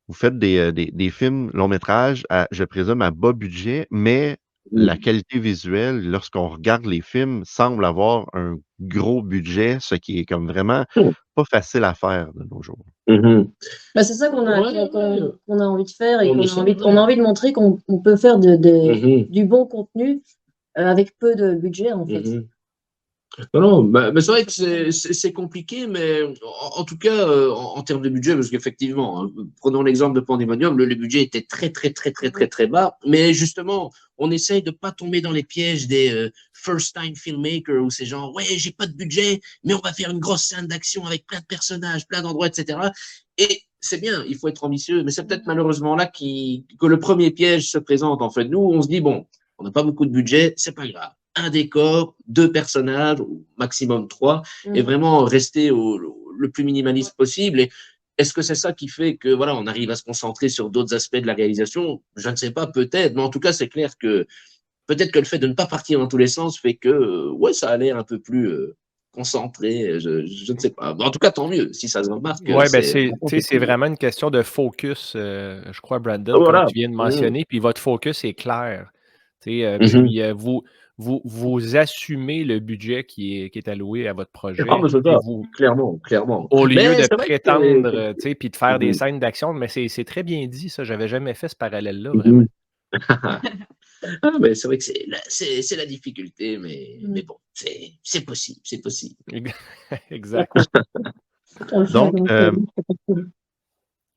vous faites des films long métrage, je présume, à bas budget, mais la qualité visuelle, lorsqu'on regarde les films, semble avoir un gros budget, ce qui est comme vraiment pas facile à faire de nos jours. Mhm. Bah, c'est ça qu'on a, Ouais, qu'on a envie de faire et on qu'on le a sait, envie, ouais. on a envie de montrer qu'on peut faire Mhm. du bon contenu avec peu de budget, en fait. Mhm. Non, mais c'est vrai que c'est compliqué, mais en tout cas, en termes de budget, parce qu'effectivement, hein, prenons l'exemple de Pandemonium, le budget était très bas, mais justement, on essaye de pas tomber dans les pièges des first-time filmmakers où c'est genre, ouais, j'ai pas de budget, mais on va faire une grosse scène d'action avec plein de personnages, plein d'endroits, etc. Et c'est bien, il faut être ambitieux, mais c'est peut-être malheureusement là que le premier piège se présente. En fait, nous, on se dit, bon, on n'a pas beaucoup de budget, c'est pas grave. Un décor, 2 personnages, ou maximum 3, et vraiment rester le plus minimaliste possible. Et est-ce que c'est ça qui fait que voilà, on arrive à se concentrer sur d'autres aspects de la réalisation? Je ne sais pas, peut-être, mais en tout cas, c'est clair que peut-être que le fait de ne pas partir dans tous les sens fait que ouais, ça a l'air un peu plus concentré. Je ne sais pas. En tout cas, tant mieux. Si ça se remarque, Ouais, ben c'est tu sais, c'est vraiment une question de focus, je crois, Brandon, comme voilà. tu viens de mentionner, puis votre focus est clair. Tu sais, Mhm. puis vous assumez le budget qui est alloué à votre Ah, projet mais c'est et ça. vous Clairement, clairement. au lieu Mais de c'est vrai que prétendre, tu sais, puis de faire des Mhm. scènes d'action, mais c'est très bien dit ça, j'avais jamais fait ce parallèle-là, vraiment. Mhm. Ah, mais c'est vrai que c'est la difficulté, mais bon, c'est possible, c'est possible. Exact. On le fait, Donc, c'est pas cool.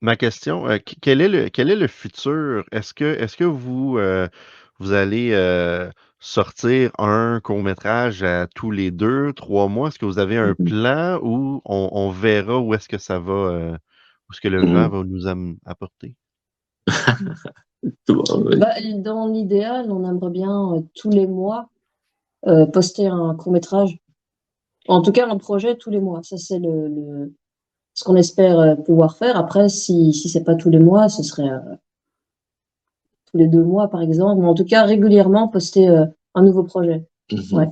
ma question, quel est le futur? Est-ce que vous allez sortir un court-métrage à tous les 2, 3 mois? Est-ce que vous avez un plan ou on verra où est-ce que ça va, où est-ce que le vent va nous apporter? Bah, dans l'idéal, on aimerait bien tous les mois poster un court-métrage. En tout cas, un projet tous les mois. Ça, c'est ce qu'on espère pouvoir faire. Après, si c'est pas tous les mois, ce serait tous les 2 mois, par exemple. Mais en tout cas, régulièrement poster un nouveau projet. Ouais.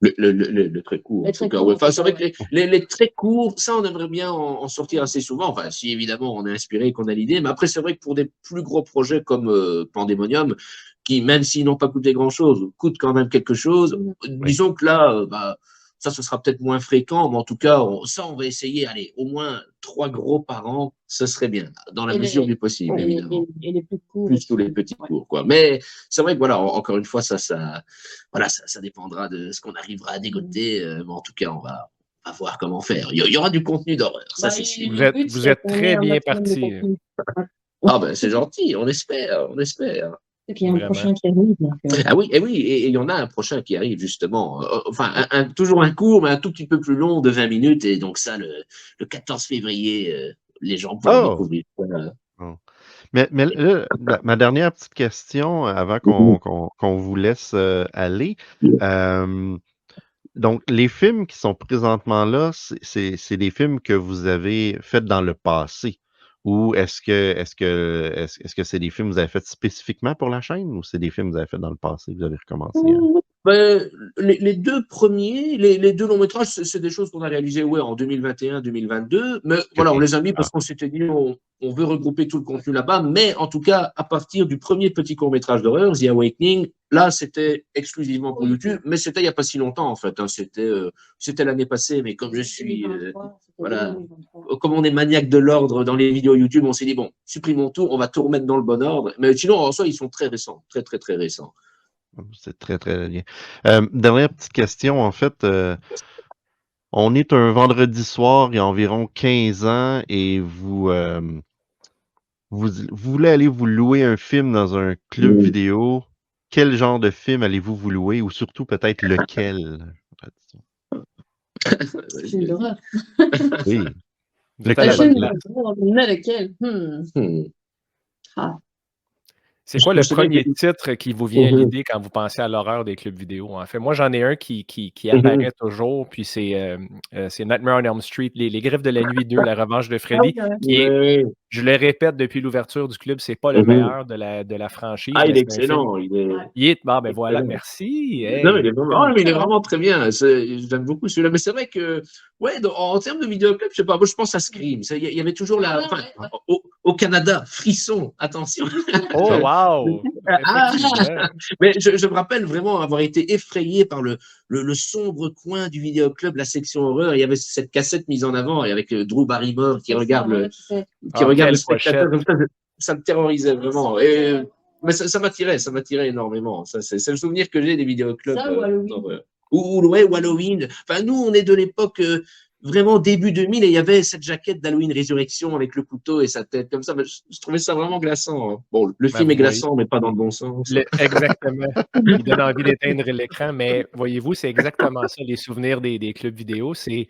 Le très court, Les en très tout cas. courts, Ouais. Enfin, en c'est tout vrai cas, que les très courts, ça, on aimerait bien en sortir assez souvent. Enfin, si évidemment on est inspiré et qu'on a l'idée. Mais après, c'est vrai que pour des plus gros projets comme Pandemonium, qui, même s'ils n'ont pas coûté grand-chose, coûtent quand même quelque chose, disons que là, bah, ça, ce sera peut-être moins fréquent, mais en tout cas, on va essayer, allez, au moins 3 gros par an, ce serait bien, dans la mesure du possible, évidemment. Et les plus courts. Plus tous les petits cours, quoi. Mais c'est vrai que voilà, encore une fois, voilà, ça dépendra de ce qu'on arrivera à dégoter. Mais en tout cas, on va voir comment faire. Il y aura du contenu d'horreur, ça c'est sûr. Vous êtes très bien parti. Ah ben c'est gentil, on espère, on espère. Et puis il y a un prochain qui arrive. Donc, Ah oui, et il y en a un prochain qui arrive justement. Enfin, toujours un court, mais un tout petit peu plus long de 20 minutes. Et donc ça, le 14 février, les gens pourront découvrir. Oh. Mais là, ma dernière petite question avant qu'on vous laisse aller. Donc, les films qui sont présentement là, c'est des films que vous avez faits dans le passé. Ou est-ce que c'est des films que vous avez faits spécifiquement pour la chaîne ou c'est des films que vous avez faits dans le passé que vous avez recommencé à... Ben, les 2 premiers, les 2 longs métrages, c'est des choses qu'on a réalisées en 2021-2022. Mais voilà, on les a mis parce qu'on s'était dit on veut regrouper tout le contenu là-bas. Mais en tout cas, à partir du premier petit court métrage d'horreur, The Awakening, là, c'était exclusivement pour YouTube. Mais c'était il n'y a pas si longtemps en fait. Hein. C'était l'année passée. Mais comme je suis, voilà, comme on est maniaque de l'ordre dans les vidéos YouTube, on s'est dit bon, supprimons tout, on va tout remettre dans le bon ordre. Mais sinon, en soi, ils sont très récents, très récents. C'est très, très bien. Dernière petite question, en fait. On est un vendredi soir, il y a environ 15 ans, et vous voulez aller vous louer un film dans un club vidéo. Quel genre de film allez-vous vous louer, ou surtout peut-être lequel? Film d'horreur. Oui. Un film d'horreur, mais lequel? Ah. C'est quoi Je le me souviens premier que- titre qui vous vient à Mhm. l'idée quand vous pensez à l'horreur des clubs vidéo? En fait, moi, j'en ai un qui Mhm. apparaît toujours, puis c'est Nightmare on Elm Street, les Griffes de la Nuit 2, La Revanche de Freddy, qui est, Ouais. je le répète depuis l'ouverture du club, c'est pas le Mhm. meilleur de la franchise, Ah, mais il est c'est un film. excellent. Bon, ben voilà, excellent. merci. Non, Hey, il est vraiment, ah, mais il est vraiment très bien. J'aime beaucoup celui-là. Mais c'est vrai que, ouais, en termes de vidéoclub, je sais pas, moi je pense à Scream. Il y avait toujours enfin, au Canada, Frisson, attention. Oh, wow! Ah, Effectivement. mais je me rappelle vraiment avoir été effrayé par le sombre coin du vidéoclub, la section horreur. Il y avait cette cassette mise en avant et avec Drew Barrymore qui regarde le Quelle spectateur pochette. comme ça me terrorisait vraiment. Mais ça m'attirait énormément. C'est le souvenir que j'ai des vidéoclubs. Ça, ou Halloween. d'horreur. Ouais, ou Halloween. Enfin, nous, on est de l'époque vraiment début 2000 et il y avait cette jaquette d'Halloween Résurrection avec le couteau et sa tête comme ça. Mais je trouvais ça vraiment glaçant. Hein. Bon, le film est glaçant, mais pas dans le bon sens. Exactement. Il donne envie d'éteindre l'écran, mais voyez-vous, c'est exactement ça, les souvenirs des clubs vidéo. C'est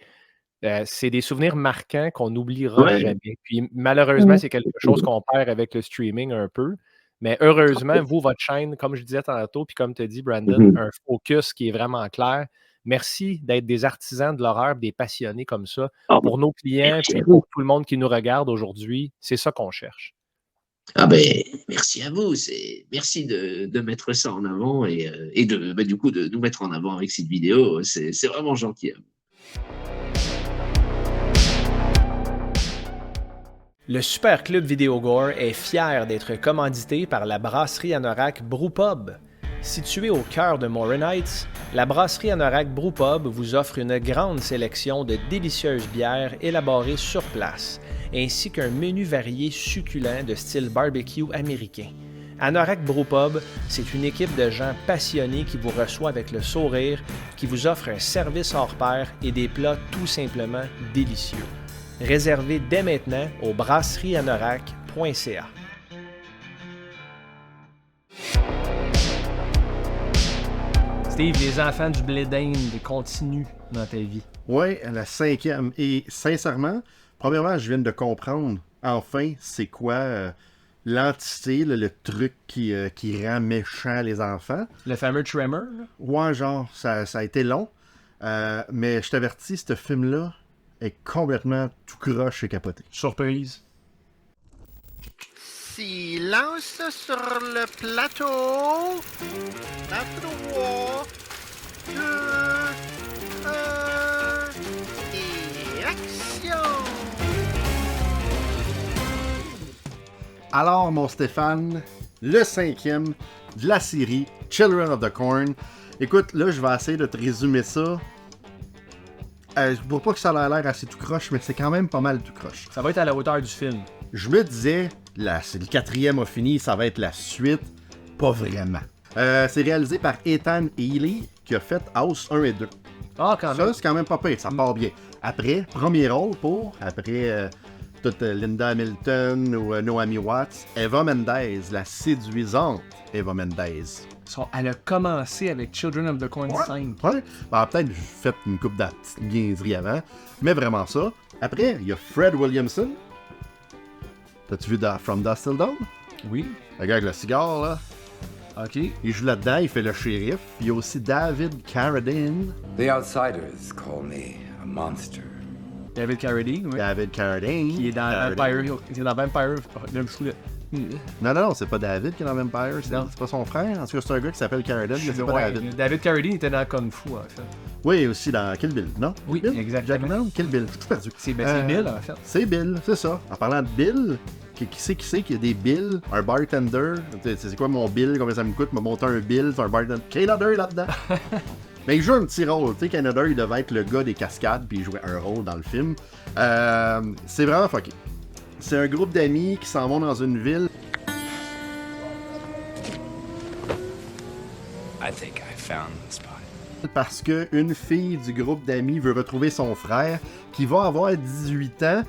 des souvenirs marquants qu'on n'oubliera Ouais. jamais. Puis malheureusement, c'est quelque chose qu'on perd avec le streaming un peu. Mais heureusement, vous, votre chaîne, comme je disais tantôt, puis comme tu dis, Brandon, Mhm. un focus qui est vraiment clair. Merci d'être des artisans de l'horreur, des passionnés comme ça. Ah, Pour nos clients, merci puis à vous. pour tout le monde qui nous regarde aujourd'hui, c'est ça qu'on cherche. Ah ben, merci à vous. Merci de mettre ça en avant et du coup de nous mettre en avant avec cette vidéo. C'est vraiment gentil. À vous. Le Super Club Vidéogore est fier d'être commandité par la brasserie Anorak Brewpub. Située au cœur de Morin Heights, la brasserie Anorak Brewpub vous offre une grande sélection de délicieuses bières élaborées sur place, ainsi qu'un menu varié succulent de style barbecue américain. Anorak Brewpub, c'est une équipe de gens passionnés qui vous reçoit avec le sourire, qui vous offre un service hors pair et des plats tout simplement délicieux. Réservez dès maintenant au brasserieanorak.ca. Steve, les enfants du blé d'Inde continuent dans ta vie. Ouais, la 5e. Et sincèrement, premièrement, je viens de comprendre, enfin, c'est quoi l'entité, le truc qui rend méchant les enfants. Le fameux Tremor, là? Ouais, genre, ça a été long. Mais je t'avertis, ce film-là est complètement tout croche et capoté. Surprise. Silence sur le plateau. À 3, 2, 1 et action! Alors, mon Stéphane, le 5e de la série Children of the Corn. Écoute, là, je vais essayer de te résumer ça. Je vois pas que ça a l'air assez tout croche, mais c'est quand même pas mal tout croche. Ça va être à la hauteur du film. Je me disais, là, c'est le 4e a fini, ça va être la suite. Pas vraiment. C'est réalisé par Ethan Healy, qui a fait House 1 et 2. Ah, quand même. Ça, c'est quand même pas pire, ça part bien. Après, premier rôle après toute Linda Hamilton ou Naomi Watts, Eva Mendes, la séduisante Eva Mendes. Elle a commencé avec Children of the Corn 5. Ouais, ben, peut-être j'ai fait une coupe de petites niaiseries avant, mais vraiment ça. Après, il y a Fred Williamson. T'as-tu vu From Dusk Till Dawn? Oui. Le gars avec le cigare, là. OK. Il joue là-dedans, il fait le shérif. Il y a aussi David Carradine. The outsiders call me a monster. David Carradine, oui. David Carradine. Qui est dans Vampire. Il est dans Vampire. Non, c'est pas David qui est dans Vampire. C'est pas son frère. En tout cas, c'est un gars qui s'appelle Carradine, mais c'est pas David. David Carradine était dans Kung Fu, en fait. Oui, aussi dans Kill Bill, non? Oui, Bill? exactement. Jack, non, Kill Bill, je suis tout perdu. C'est Bill, en fait. C'est Bill, c'est ça. En parlant de Bill, qui c'est qu'il y a des bills? Un bartender. C'est quoi mon bill? Combien ça me coûte? Me monter un bill, c'est un bartender. Canada là-dedans. Mais il joue un petit rôle. Tu sais, Canada, il devait être le gars des cascades, puis il jouait un rôle dans le film. C'est vraiment fucké. C'est un groupe d'amis qui s'en vont dans une ville. I think I found the spot. Parce qu'une fille du groupe d'amis veut retrouver son frère, qui va avoir 18 ans.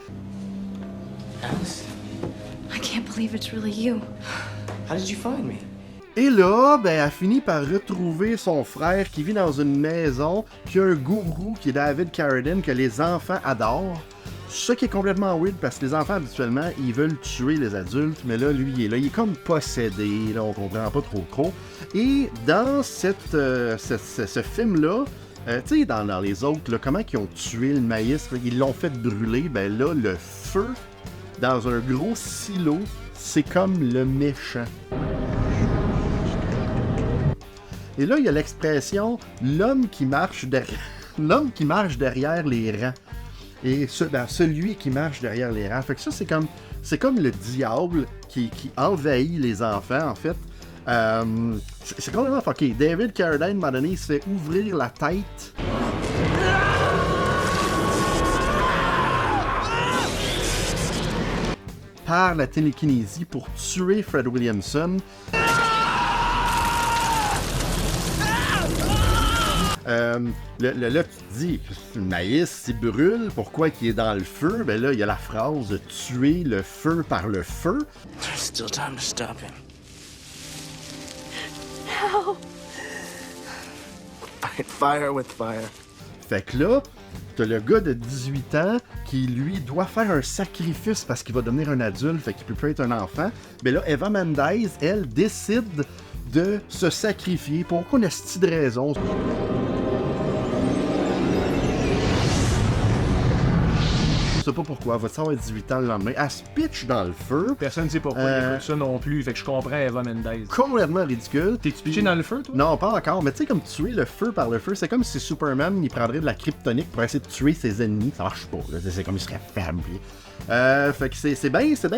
Alice? I can't believe it's really you. How did you find me? Et là, ben, elle finit par retrouver son frère qui vit dans une maison, qui a un gourou qui est David Carradine, que les enfants adorent. Ce qui est complètement weird parce que les enfants, habituellement, ils veulent tuer les adultes, mais là, lui, il est là, il est comme possédé, là, on comprend pas trop. Et dans ce film-là, tu sais, dans les autres, là, comment ils ont tué le maïs, là, ils l'ont fait brûler, ben là, le feu, dans un gros silo, c'est comme le méchant. Et là, il y a l'expression « l'homme qui marche derrière les rangs ». Et celui qui marche derrière les rangs. Fait que ça, c'est comme le diable qui envahit les enfants, en fait. C'est complètement fucké. David Carradine, à un moment donné, il se fait ouvrir la tête. Par la télékinésie pour tuer Fred Williamson. Là, tu te dis, le maïs, il brûle, pourquoi il est dans le feu? Ben là, il y a la phrase de tuer le feu par le feu. There's still time to stop him. Help! Fight fire with fire. Fait que là, t'as le gars de 18 ans qui, lui, doit faire un sacrifice parce qu'il va devenir un adulte, fait qu'il peut plus être un enfant. Mais là, Eva Mendes, elle, décide de se sacrifier pour aucune esti de raison. Je sais pas pourquoi, elle va avoir 18 ans le lendemain. Elle se pitch dans le feu. Personne ne sait pourquoi il écoute ça non plus, fait que je comprends Eva Mendes. Complètement ridicule. T'es-tu pitché dans le feu, toi? Non, pas encore, mais tu sais, comme tuer le feu par le feu, c'est comme si Superman, il prendrait de la kryptonique pour essayer de tuer ses ennemis. Ça marche pas, là. C'est comme il serait faible. Fait que c'est bien, ça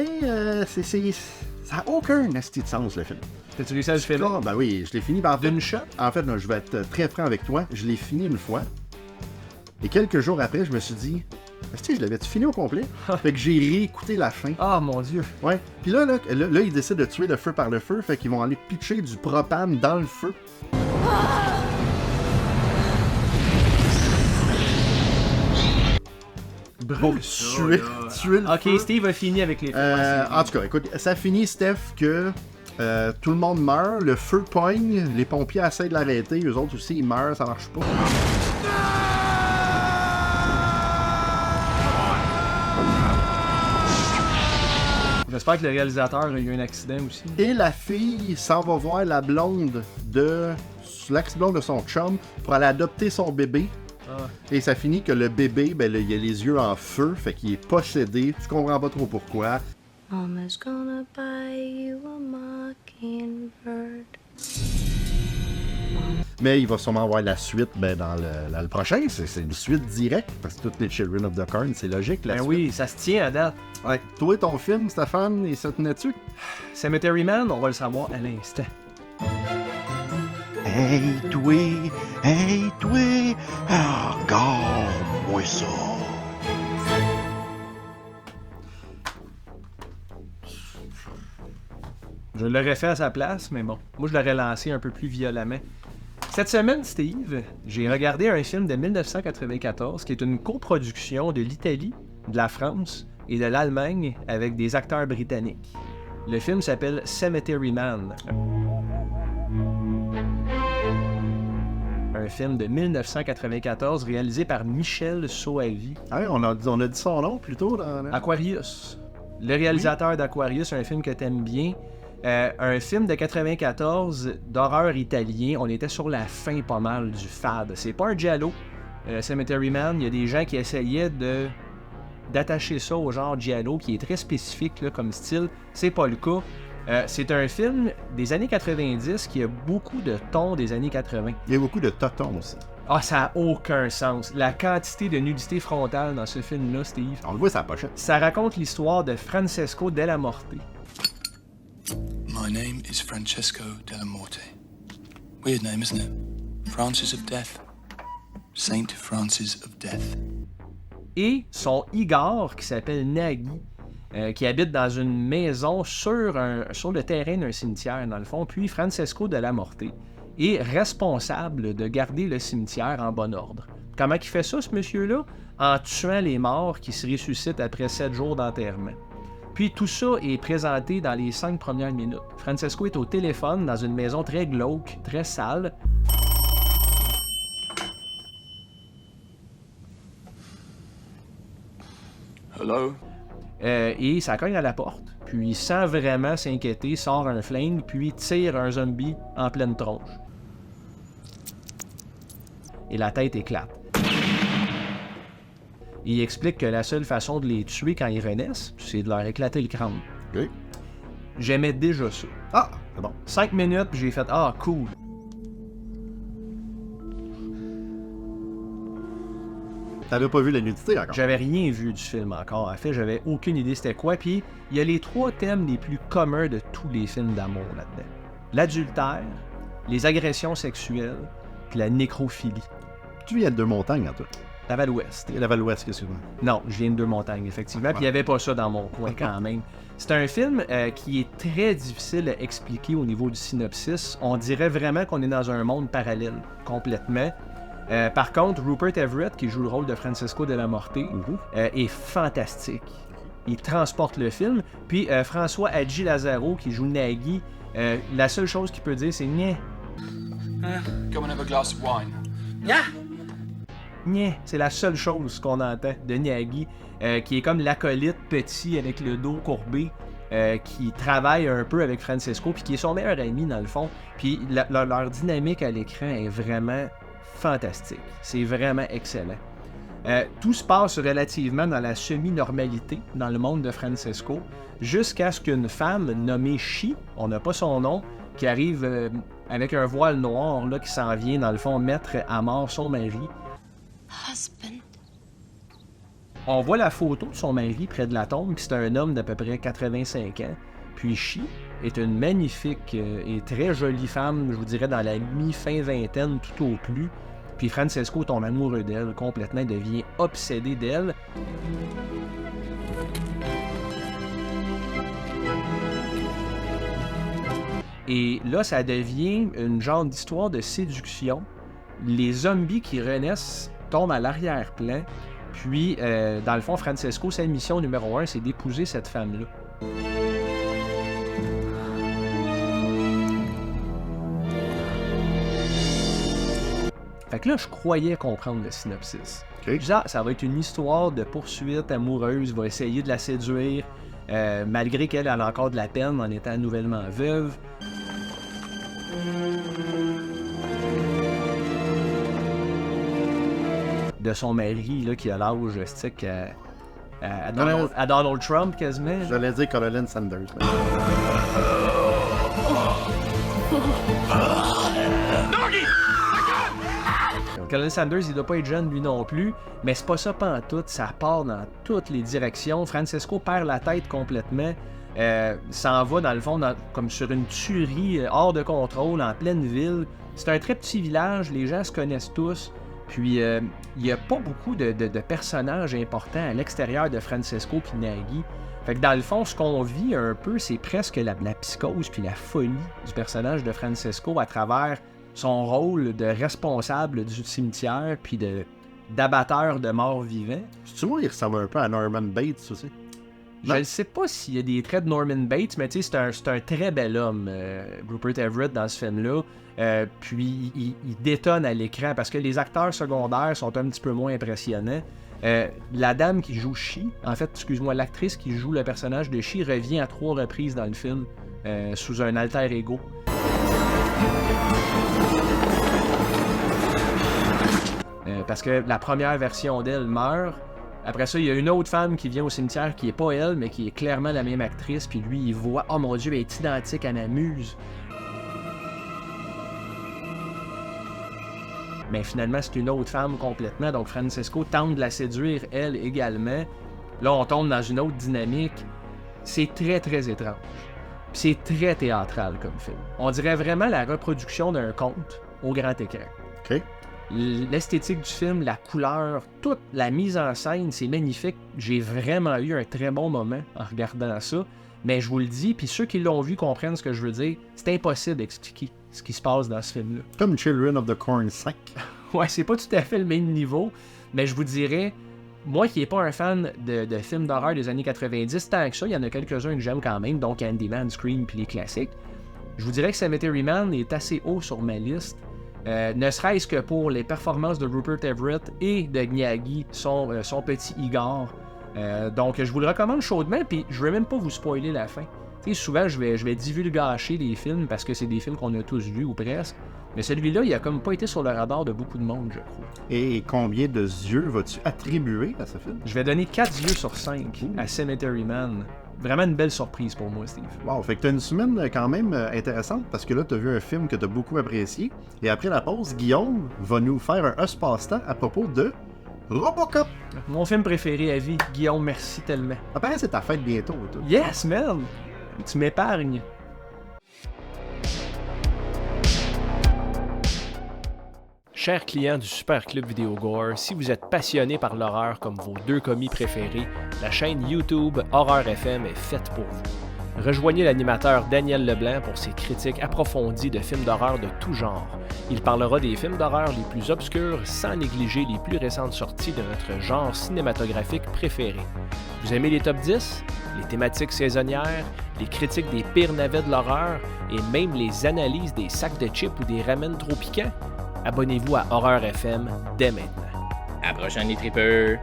a aucun esti de sens, le film. T'as-tu réussi à le finir? Ben oui, je l'ai fini d'une shot. En fait, non, je vais être très franc avec toi. Je l'ai fini une fois. Et quelques jours après, je me suis dit, est-ce que je l'avais-tu fini au complet? Fait que j'ai réécouté la fin. Ah, mon Dieu. Ouais. Puis là, ils décident de tuer le feu par le feu. Fait qu'ils vont aller pitcher du propane dans le feu. Bon, tuer le feu. Ok, Steve a fini avec les En tout cas, écoute, ça finit, Steph, que tout le monde meurt, le feu pogne, les pompiers essaient de l'arrêter, eux autres aussi, ils meurent, ça marche pas. J'espère que le réalisateur a eu un accident aussi. Et la fille s'en va voir la blonde de... l'ex-blonde de son chum pour aller adopter son bébé. Ah. Et ça finit que le bébé, ben là, il a les yeux en feu, fait qu'il est possédé, tu comprends pas trop pourquoi. Mama's gonna buy you a mockingbird. Mais il va sûrement avoir la suite dans le prochain, c'est une suite directe, parce que toutes les Children of the Corn, c'est logique. Ben oui, ça se tient à date. Ouais. Toi et ton film, Stéphane, et ça tenait-tu? Cemetery Man, on va le savoir à l'instant. Hey toi, regarde-moi ça. Je l'aurais fait à sa place, mais bon, moi je l'aurais lancé un peu plus violemment. Cette semaine, Steve, j'ai regardé un film de 1994 qui est une coproduction de l'Italie, de la France et de l'Allemagne avec des acteurs britanniques. Le film s'appelle Cemetery Man. Un film de 1994 réalisé par Michel Soavi. Ah, on a dit son nom plus tôt. Aquarius. Le réalisateur d'Aquarius, un film que t'aimes bien. Un film de 94 d'horreur italien. On était sur la fin pas mal du fad. C'est pas un giallo. Cemetery Man, il y a des gens qui essayaient d'attacher ça au genre giallo qui est très spécifique là, comme style. C'est pas le cas. C'est un film des années 90 qui a beaucoup de tons des années 80. Il y a beaucoup de totons aussi. Ah, ça a aucun sens. La quantité de nudité frontale dans ce film-là, Steve. On le voit sur la pochette. Ça raconte l'histoire de Francesco Della Morte. My name is Francesco Della Morte. Weird name, isn't it? Francis of Death. Saint Francis of Death. Et son Igor, qui s'appelle Nagui, qui habite dans une maison sur le terrain d'un cimetière, dans le fond. Puis Francesco Della Morte est responsable de garder le cimetière en bon ordre. Comment il fait ça, ce monsieur-là? En tuant les morts qui se ressuscitent après 7 jours d'enterrement. Puis tout ça est présenté dans les 5 premières minutes. Francesco est au téléphone dans une maison très glauque, très sale. Hello? Et ça cogne à la porte. Puis sans vraiment s'inquiéter, sort un flingue, puis tire un zombie en pleine tronche. Et la tête éclate. Il explique que la seule façon de les tuer quand ils renaissent, c'est de leur éclater le crâne. Ok. J'aimais déjà ça. Ah, c'est bon. 5 minutes, puis j'ai fait « Ah, cool ». T'avais pas vu la nudité encore? J'avais rien vu du film encore. En fait, j'avais aucune idée c'était quoi. Puis il y a les 3 thèmes les plus communs de tous les films d'amour là-dedans. L'adultère, les agressions sexuelles, puis la nécrophilie. Tu viens de Deux-Montagnes, en toi? Laval-Ouest. Laval-Ouest, excuse-moi. Non, je viens de Deux-Montagnes, effectivement. Puis il n'y avait pas ça dans mon coin quand même. C'est un film qui est très difficile à expliquer au niveau du synopsis. On dirait vraiment qu'on est dans un monde parallèle, complètement. Par contre, Rupert Everett, qui joue le rôle de Francisco de la Morte, est fantastique. Il transporte le film. Puis François Hadji Lazaro, qui joue Nagui, la seule chose qu'il peut dire, c'est « Nyeh, Come and have a glass of wine. nyeh ». C'est la seule chose qu'on entend de Nagui, qui est comme l'acolyte petit avec le dos courbé, qui travaille un peu avec Francisco, puis qui est son meilleur ami dans le fond. Puis leur dynamique à l'écran est vraiment fantastique. C'est vraiment excellent. Tout se passe relativement dans la semi-normalité dans le monde de Francisco, jusqu'à ce qu'une femme nommée Chi, on n'a pas son nom, qui arrive avec un voile noir là, qui s'en vient dans le fond mettre à mort son mari. Husband. On voit la photo de son mari près de la tombe, puis c'est un homme d'à peu près 85 ans. Puis Chi est une magnifique et très jolie femme, je vous dirais dans la mi-fin vingtaine tout au plus. Puis Francesco tombe amoureux d'elle complètement, devient obsédé d'elle. Et là, ça devient une genre d'histoire de séduction. Les zombies qui renaissent tombent à l'arrière-plan. Puis, dans le fond, Francesco, sa mission numéro 1, c'est d'épouser cette femme-là. Fait que là, je croyais comprendre le synopsis. Okay. Genre, ça va être une histoire de poursuite amoureuse, va essayer de la séduire, malgré qu'elle a encore de la peine en étant nouvellement veuve. De son mari, là, qui a l'âge stick à Donald Trump, quasiment. J'allais dire Colin Sanders. Mais... Colin Sanders, il doit pas être jeune lui non plus, mais c'est pas ça pantoute, ça part dans toutes les directions. Francesco perd la tête complètement, s'en va dans le fond comme sur une tuerie hors de contrôle en pleine ville. C'est un très petit village, les gens se connaissent tous, puis il y a pas beaucoup de personnages importants à l'extérieur de Francesco puis Nagui. Fait que dans le fond, ce qu'on vit un peu, c'est presque la psychose puis la folie du personnage de Francesco à travers son rôle de responsable du cimetière puis d'abatteur de morts vivants. Tu vois, il ressemble un peu à Norman Bates aussi. Je ne sais pas s'il y a des traits de Norman Bates, mais tu sais, c'est un très bel homme, Rupert Everett, dans ce film-là. Puis il détonne à l'écran parce que les acteurs secondaires sont un petit peu moins impressionnants. La dame qui joue Chi, en fait, excuse-moi, l'actrice qui joue le personnage de Chi revient à 3 reprises dans le film sous un alter ego. Parce que la première version d'elle meurt. Après ça, il y a une autre femme qui vient au cimetière qui est pas elle, mais qui est clairement la même actrice. Puis lui, il voit « Oh mon Dieu, elle est identique à ma muse. » Mais finalement, c'est une autre femme complètement. Donc Francesco tente de la séduire, elle également. Là, on tombe dans une autre dynamique. C'est très, très étrange. Puis c'est très théâtral comme film. On dirait vraiment la reproduction d'un conte au grand écran. OK. L'esthétique du film, la couleur, toute la mise en scène, c'est magnifique. J'ai vraiment eu un très bon moment en regardant ça. Mais je vous le dis, puis ceux qui l'ont vu comprennent ce que je veux dire, c'est impossible d'expliquer ce qui se passe dans ce film-là. Comme Children of the Corn 5. Ouais, c'est pas tout à fait le même niveau, mais je vous dirais, moi qui n'ai pas un fan de films d'horreur des années 90, tant que ça, il y en a quelques-uns que j'aime quand même, donc Candyman, Scream, puis les classiques. Je vous dirais que Cemetery Man est assez haut sur ma liste. Ne serait-ce que pour les performances de Rupert Everett et de Nagui, son petit Igor. Donc, je vous le recommande chaudement, puis je vais même pas vous spoiler la fin. Tu sais, souvent, je vais divulgacher les films parce que c'est des films qu'on a tous vus ou presque. Mais celui-là, il a comme pas été sur le radar de beaucoup de monde, je crois. Et combien de yeux vas-tu attribuer à ce film? Je vais donner 4 yeux sur 5 à Cemetery Man. Vraiment une belle surprise pour moi, Steve. Wow, fait que t'as une semaine quand même intéressante parce que là, t'as vu un film que t'as beaucoup apprécié. Et après la pause, Guillaume va nous faire un passe-temps à propos de Robocop. Mon film préféré à vie. Guillaume, merci tellement. Apparemment, c'est ta fête bientôt. Toi. Yes, man! Tu m'épargnes. Chers clients du Super Club Vidéo Gore, si vous êtes passionné par l'horreur comme vos 2 commis préférés, la chaîne YouTube Horreur FM est faite pour vous. Rejoignez l'animateur Daniel Leblanc pour ses critiques approfondies de films d'horreur de tout genre. Il parlera des films d'horreur les plus obscurs sans négliger les plus récentes sorties de notre genre cinématographique préféré. Vous aimez les top 10, les thématiques saisonnières, les critiques des pires navets de l'horreur et même les analyses des sacs de chips ou des ramen trop piquants? Abonnez-vous à Horreur FM dès maintenant. À la prochaine, les tripeurs!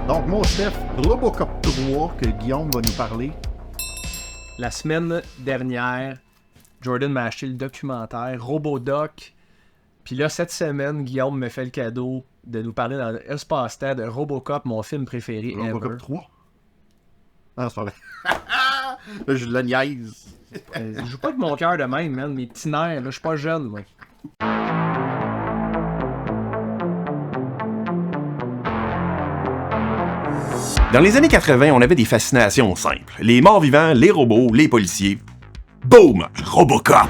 Donc, mon Steph, Robocop 3 que Guillaume va nous parler. La semaine dernière, Jordan m'a acheté le documentaire Robodoc. Puis là, cette semaine, Guillaume me fait le cadeau de nous parler dans l'espace-temps de Robocop, mon film préféré Robocop ever. 3? Ah, c'est pas vrai. Là, je le niaise. Je joue pas avec mon cœur de même, man. Mes petits nerfs, là, je suis pas jeune, moi. Dans les années 80, on avait des fascinations simples. Les morts vivants, les robots, les policiers. Boom! Robocop!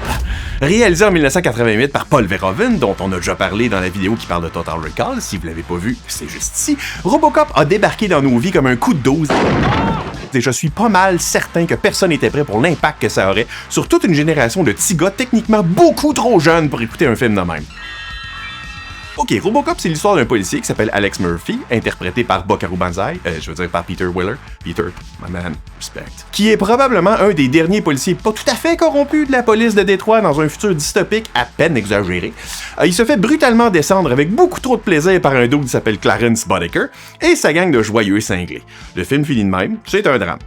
Réalisé en 1988 par Paul Verhoeven, dont on a déjà parlé dans la vidéo qui parle de Total Recall, si vous l'avez pas vu, c'est juste ici, Robocop a débarqué dans nos vies comme un coup de 12. Et je suis pas mal certain que personne n'était prêt pour l'impact que ça aurait sur toute une génération de petits gars techniquement beaucoup trop jeunes pour écouter un film de même. Ok, Robocop, c'est l'histoire d'un policier qui s'appelle Alex Murphy, interprété par Bokaru Banzai, par Peter Weller. Peter, my man, respect. Qui est probablement un des derniers policiers pas tout à fait corrompus de la police de Détroit dans un futur dystopique à peine exagéré. Il se fait brutalement descendre avec beaucoup trop de plaisir par un dude qui s'appelle Clarence Boddicker et sa gang de joyeux cinglés. Le film finit de même, c'est un drame.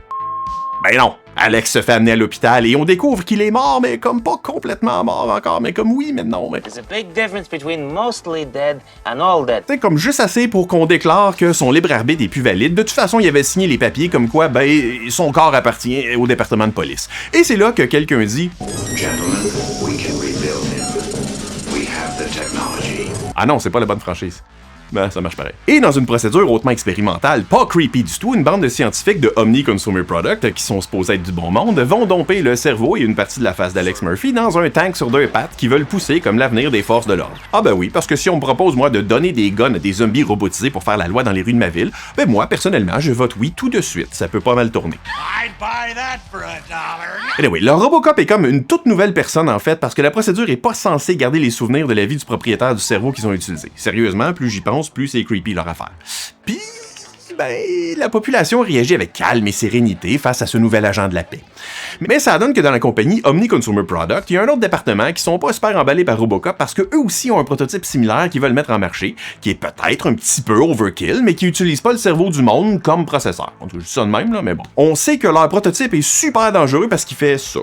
Ben non! Alex se fait amener à l'hôpital et on découvre qu'il est mort, mais comme pas complètement mort encore, mais comme oui, mais non, mais... There's a big difference between mostly dead and all dead. C'est comme juste assez pour qu'on déclare que son libre arbitre est plus valide. De toute façon, il avait signé les papiers comme quoi, ben, son corps appartient au département de police. Et c'est là que quelqu'un dit... Gentlemen, we can rebuild him. We have the technology. Ah non, c'est pas la bonne franchise. Ben, ça marche pareil. Et dans une procédure hautement expérimentale, pas creepy du tout, une bande de scientifiques de Omni Consumer Product, qui sont supposés être du bon monde, vont domper le cerveau et une partie de la face d'Alex Murphy dans un tank sur 2 pattes qui veulent pousser comme l'avenir des forces de l'ordre. Ah ben oui, parce que si on me propose, moi, de donner des guns à des zombies robotisés pour faire la loi dans les rues de ma ville, ben moi, personnellement, je vote oui tout de suite. Ça peut pas mal tourner. I'd buy that for $1. Anyway, le Robocop est comme une toute nouvelle personne, en fait, parce que la procédure est pas censée garder les souvenirs de la vie du propriétaire du cerveau qu'ils ont utilisé. Sérieusement, plus j'y pense, plus c'est creepy leur affaire. Puis, ben, la population réagit avec calme et sérénité face à ce nouvel agent de la paix. Mais ça donne que dans la compagnie Omni Consumer Product, il y a un autre département qui sont pas super emballés par Robocop parce que eux aussi ont un prototype similaire qu'ils veulent mettre en marché, qui est peut-être un petit peu overkill, mais qui utilise pas le cerveau du monde comme processeur. En tout cas, je dis ça de même, là, mais bon. On sait que leur prototype est super dangereux parce qu'il fait ça.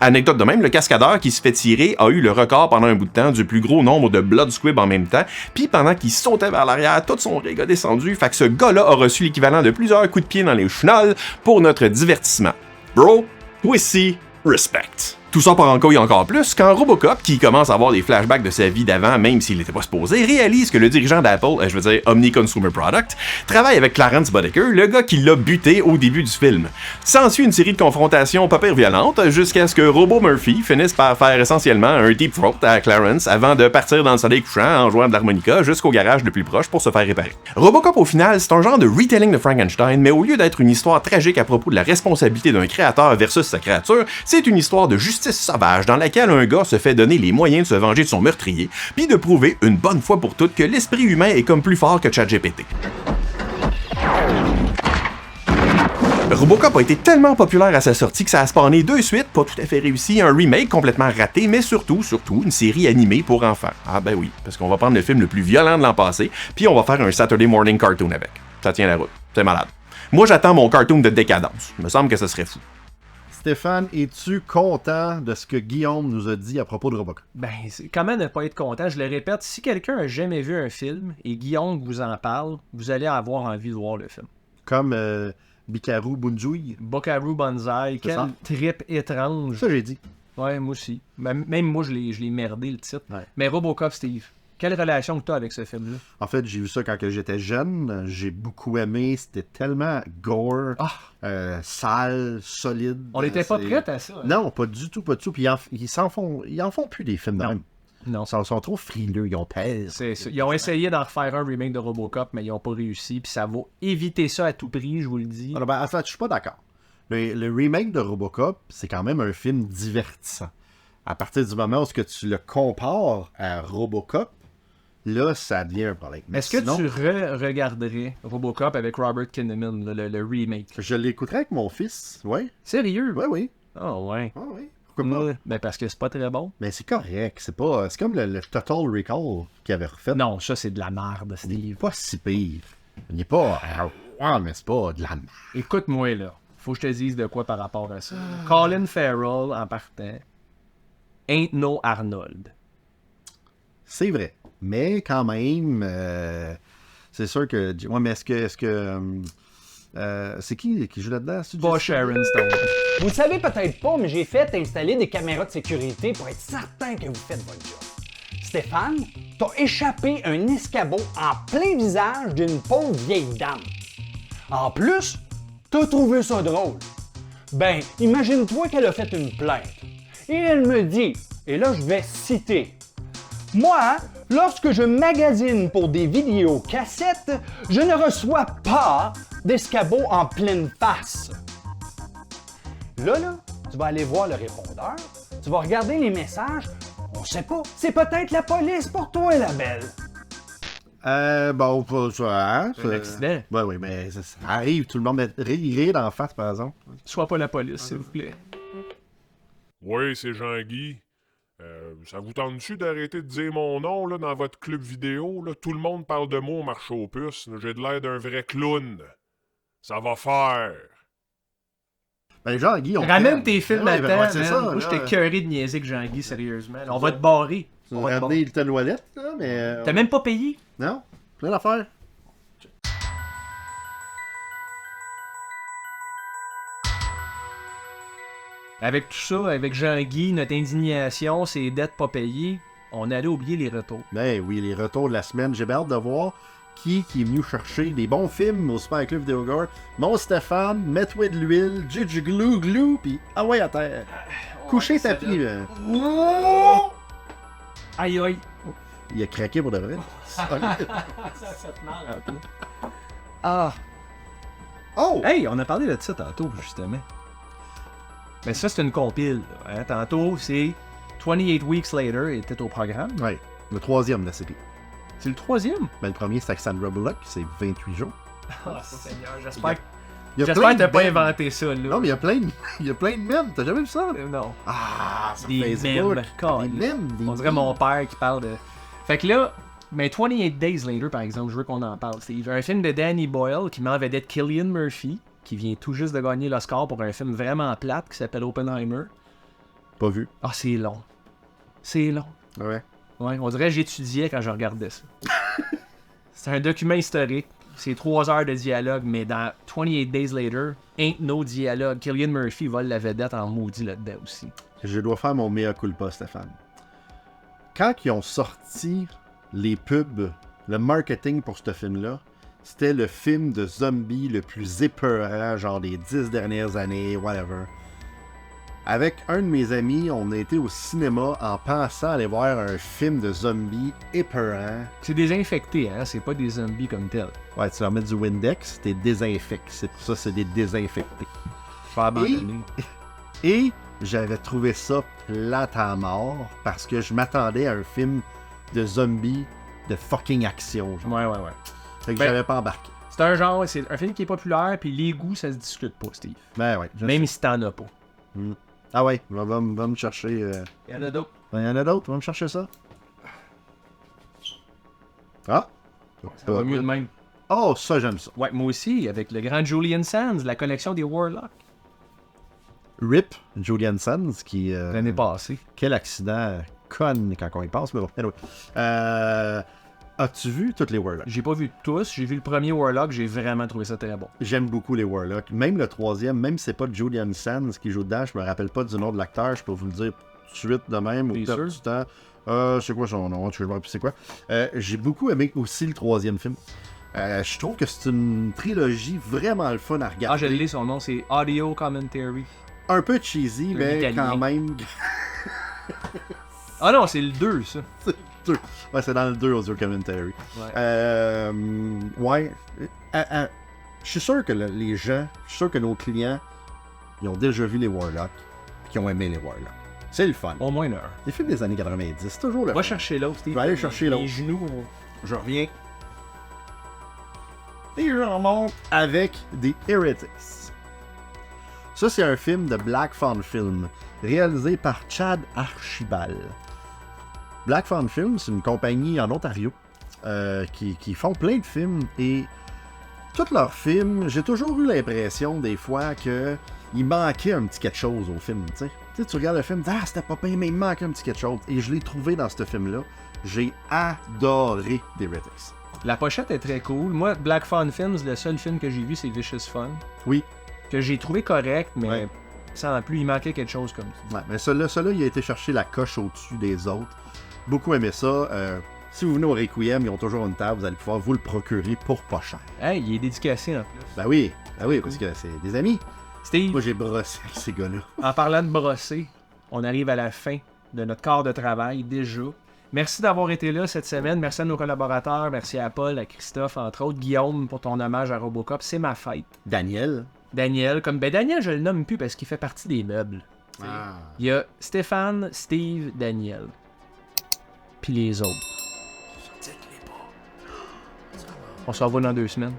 Anecdote de même, le cascadeur qui se fait tirer a eu le record pendant un bout de temps du plus gros nombre de blood squib en même temps, puis pendant qu'il sautait vers l'arrière, tout son rig a descendu, fait que ce gars-là a reçu l'équivalent de plusieurs coups de pied dans les chenolles pour notre divertissement. Bro, pussy, respect. Tout ça part en couille encore plus quand Robocop, qui commence à avoir des flashbacks de sa vie d'avant, même s'il n'était pas supposé, réalise que le dirigeant d'Apple, Omni Consumer Product, travaille avec Clarence Boddicker, le gars qui l'a buté au début du film. S'ensuit une série de confrontations pas pire violentes, jusqu'à ce que Robo Murphy finisse par faire essentiellement un deep throat à Clarence avant de partir dans le soleil couchant en jouant de l'harmonica jusqu'au garage le plus proche pour se faire réparer. Robocop, au final, c'est un genre de retelling de Frankenstein, mais au lieu d'être une histoire tragique à propos de la responsabilité d'un créateur versus sa créature, c'est une histoire de justice sauvage dans laquelle un gars se fait donner les moyens de se venger de son meurtrier, puis de prouver une bonne fois pour toutes que l'esprit humain est comme plus fort que ChatGPT. Robocop a été tellement populaire à sa sortie que ça a spawné 2 suites, pas tout à fait réussies, un remake complètement raté, mais surtout, une série animée pour enfants. Ah ben oui, parce qu'on va prendre le film le plus violent de l'an passé, puis on va faire un Saturday morning cartoon avec. Ça tient la route, c'est malade. Moi j'attends mon cartoon de décadence, il me semble que ça serait fou. Stéphane, es-tu content de ce que Guillaume nous a dit à propos de Robocop? Ben, comment ne pas être content? Je le répète, si quelqu'un a jamais vu un film et Guillaume vous en parle, vous allez avoir envie de voir le film. Comme Bikaru Bunjui. Bokaru Banzai, quel trip étrange. Ça, j'ai dit. Ouais, moi aussi. Même moi, je l'ai merdé, le titre. Ouais. Mais Robocop, Steve, quelle relation que tu as avec ce film-là? En fait, j'ai vu ça quand j'étais jeune. J'ai beaucoup aimé. C'était tellement gore, sale, solide. On n'était pas prêts à ça. Hein? Non, pas du tout, pas du tout. Puis ils en font plus des films de même. Non. Ils sont trop frileux, ils ont peur. C'est ça. Ils ont essayé d'en refaire un remake de Robocop, mais ils n'ont pas réussi. Puis ça va éviter ça à tout prix, je vous le dis. Alors, en fait, je suis pas d'accord. Le remake de Robocop, c'est quand même un film divertissant. À partir du moment où tu le compares à Robocop, là, ça devient un problème. Est-ce que tu regarderais Robocop avec Robert Kinnaman, le remake? Je l'écouterais avec mon fils, oui. Sérieux? Oui, oui. Oh, ouais. Ah oui. Pourquoi pas? Ben parce que c'est pas très bon. Mais c'est correct. C'est comme le Total Recall qu'il avait refait. Non, ça, c'est de la merde, Steve. Il est pas si pire. Il n'est pas... mais c'est pas de la merde. Écoute-moi, là. Faut que je te dise de quoi par rapport à ça. Colin Farrell, en partant, ain't no Arnold. C'est vrai. Mais quand même, c'est sûr que... Ouais, mais est-ce que c'est qui joue là-dedans? Pas Sharon Stone. Vous le savez peut-être pas, mais j'ai fait installer des caméras de sécurité pour être certain que vous faites votre job. Stéphane, t'as échappé un escabeau en plein visage d'une pauvre vieille dame. En plus, t'as trouvé ça drôle. Ben, imagine-toi qu'elle a fait une plainte. Et elle me dit, et là je vais citer, « Moi, lorsque je magasine pour des vidéos cassettes, je ne reçois pas d'escabeau en pleine face. » Là, tu vas aller voir le répondeur, tu vas regarder les messages, on sait pas, c'est peut-être la police pour toi, la belle. Bon, pas ça, hein? C'est un accident. Oui, mais ça arrive, tout le monde rire d'en face, par exemple. Sois pas la police, s'il vous plaît. Oui, c'est Jean-Guy. Ça vous tente-tu d'arrêter de dire mon nom là, dans votre club vidéo? Là? Tout le monde parle de moi au marché aux puces. J'ai de l'air d'un vrai clown. Ça va faire. Ben, Jean-Guy, on ramène tes films à temps, c'est ça. Moi, j'étais cœuré de niaiser avec Jean-Guy, sérieusement. On va te barrer. On va ramener Little Wallet, là, mais... T'as même pas payé? Non, plein d'affaires. Avec tout ça, avec Jean-Guy, notre indignation, ses dettes pas payées, on allait oublier les retours. Ben oui, les retours de la semaine. J'ai hâte de voir qui est venu chercher des bons films au Super Club Vidéo Gore. Mon Stéphane, mets-toi de l'huile, du glou, pis ah ouais à terre. Coucher tapis, là. Aïe aïe. Il a craqué pour de vrai. Ça fait mal. Ah. Oh! Hey, on a parlé de ça tantôt, justement. Mais ça, c'est une compile. Hein? Tantôt, c'est 28 Weeks Later était au programme. Ouais, le troisième de la série. C'est le troisième? Ben, le premier, c'est avec Sandra Bullock, c'est 28 jours. Oh, Seigneur, j'espère que t'as pas inventé ça, là. Non, mais il y a plein de mèmes. T'as jamais vu ça? Non. Ah, sur des Facebook. mèmes. Des mèmes. On dirait mon père qui parle de... Fait que là, mais 28 Days Later, par exemple, je veux qu'on en parle. C'est un film de Danny Boyle qui met en vedette Cillian Murphy, qui vient tout juste de gagner l'Oscar pour un film vraiment plate qui s'appelle Oppenheimer. Pas vu. Ah, c'est long. C'est long. Ouais. Ouais, on dirait que j'étudiais quand je regardais ça. C'est un document historique. C'est 3 heures de dialogue, mais dans 28 Days Later, ain't no dialogue. Cillian Murphy vole la vedette en maudit là-dedans aussi. Je dois faire mon mea culpa, Stéphane. Quand ils ont sorti les pubs, le marketing pour ce film-là, c'était le film de zombie le plus épeurant, genre des 10 dernières années, whatever. Avec un de mes amis, on a été au cinéma en pensant aller voir un film de zombies épeurant. C'est désinfecté, hein? C'est pas des zombies comme tel. Ouais, tu leur mets du Windex, t'es désinfecté. C'est pour ça c'est des désinfectés. Pas abandonné. Et j'avais trouvé ça plate à mort parce que je m'attendais à un film de zombies de fucking action. Genre. Ouais. Fait que j'avais pas embarqué. C'est un genre, c'est un film qui est populaire, puis les goûts, ça se discute pas, Steve. Ben ouais. Même si t'en as pas. Ah ouais, va me chercher... Il y en a d'autres. Ben, il y en a d'autres, va me chercher ça. Ah! Ça va mieux de même. Oh, ça, j'aime ça. Ouais, moi aussi, avec le grand Julian Sands, la collection des Warlocks. RIP, Julian Sands, qui... L'année passée. Quel accident conne quand on y pense, mais bon. Anyway. As-tu vu toutes les Warlocks? J'ai pas vu tous, j'ai vu le premier Warlock, j'ai vraiment trouvé ça très bon. J'aime beaucoup les Warlocks. Même le troisième, même si c'est pas Julian Sands qui joue dedans, je me rappelle pas du nom de l'acteur, je peux vous le dire tout de suite de même, au top du temps. C'est quoi son nom? Je me rappelle c'est quoi. J'ai beaucoup aimé aussi le troisième film. Je trouve que c'est une trilogie vraiment le fun à regarder. Ah, je l'ai, son nom, c'est Audio Commentary. Un peu cheesy, mais quand même... Ah non, c'est le 2, ça. C'est le 2. Ouais, c'est dans le 2, Audio Commentary. Ouais. Je suis sûr que les gens, je suis sûr que nos clients, ils ont déjà vu les Warlocks, puis qu'ils ont aimé les Warlocks. C'est le fun. Au moins une heure. Les films des années 90, c'est toujours le fun. Va chercher l'autre, Steve. Je vais aller chercher l'autre. Les genoux. Je reviens. Et je remonte avec The Heretics. Ça, c'est un film de Black Fawn Film, réalisé par Chad Archibald. Black Fawn Film, c'est une compagnie en Ontario qui font plein de films et tous leurs films, j'ai toujours eu l'impression des fois qu'il manquait un petit quelque chose au film. Tu sais, tu regardes le film, ah, c'était pas bien, mais il manquait un petit quelque chose. Et je l'ai trouvé dans ce film-là. J'ai adoré The Heretics. La pochette est très cool. Moi, Black Fawn Films, le seul film que j'ai vu, c'est Vicious Fun. Oui. Que j'ai trouvé correct, mais sans plus, il manquait quelque chose comme ça. Ouais, mais celui-là, il a été chercher la coche au-dessus des autres. Beaucoup aimé ça. Si vous venez au Requiem, ils ont toujours une table, vous allez pouvoir vous le procurer pour pas cher. Hey, il est dédicacé en plus. Ben oui, parce que c'est des amis. Steve. Moi, j'ai brossé avec ces gars-là. En parlant de brosser, on arrive à la fin de notre quart de travail déjà. Merci d'avoir été là cette semaine. Merci à nos collaborateurs. Merci à Paul, à Christophe, entre autres. Guillaume, pour ton hommage à Robocop. C'est ma fête. Daniel, Daniel, je le nomme plus parce qu'il fait partie des meubles. Ah. Il y a Stéphane, Steve, Daniel. Puis les autres. On se revoit dans 2 semaines.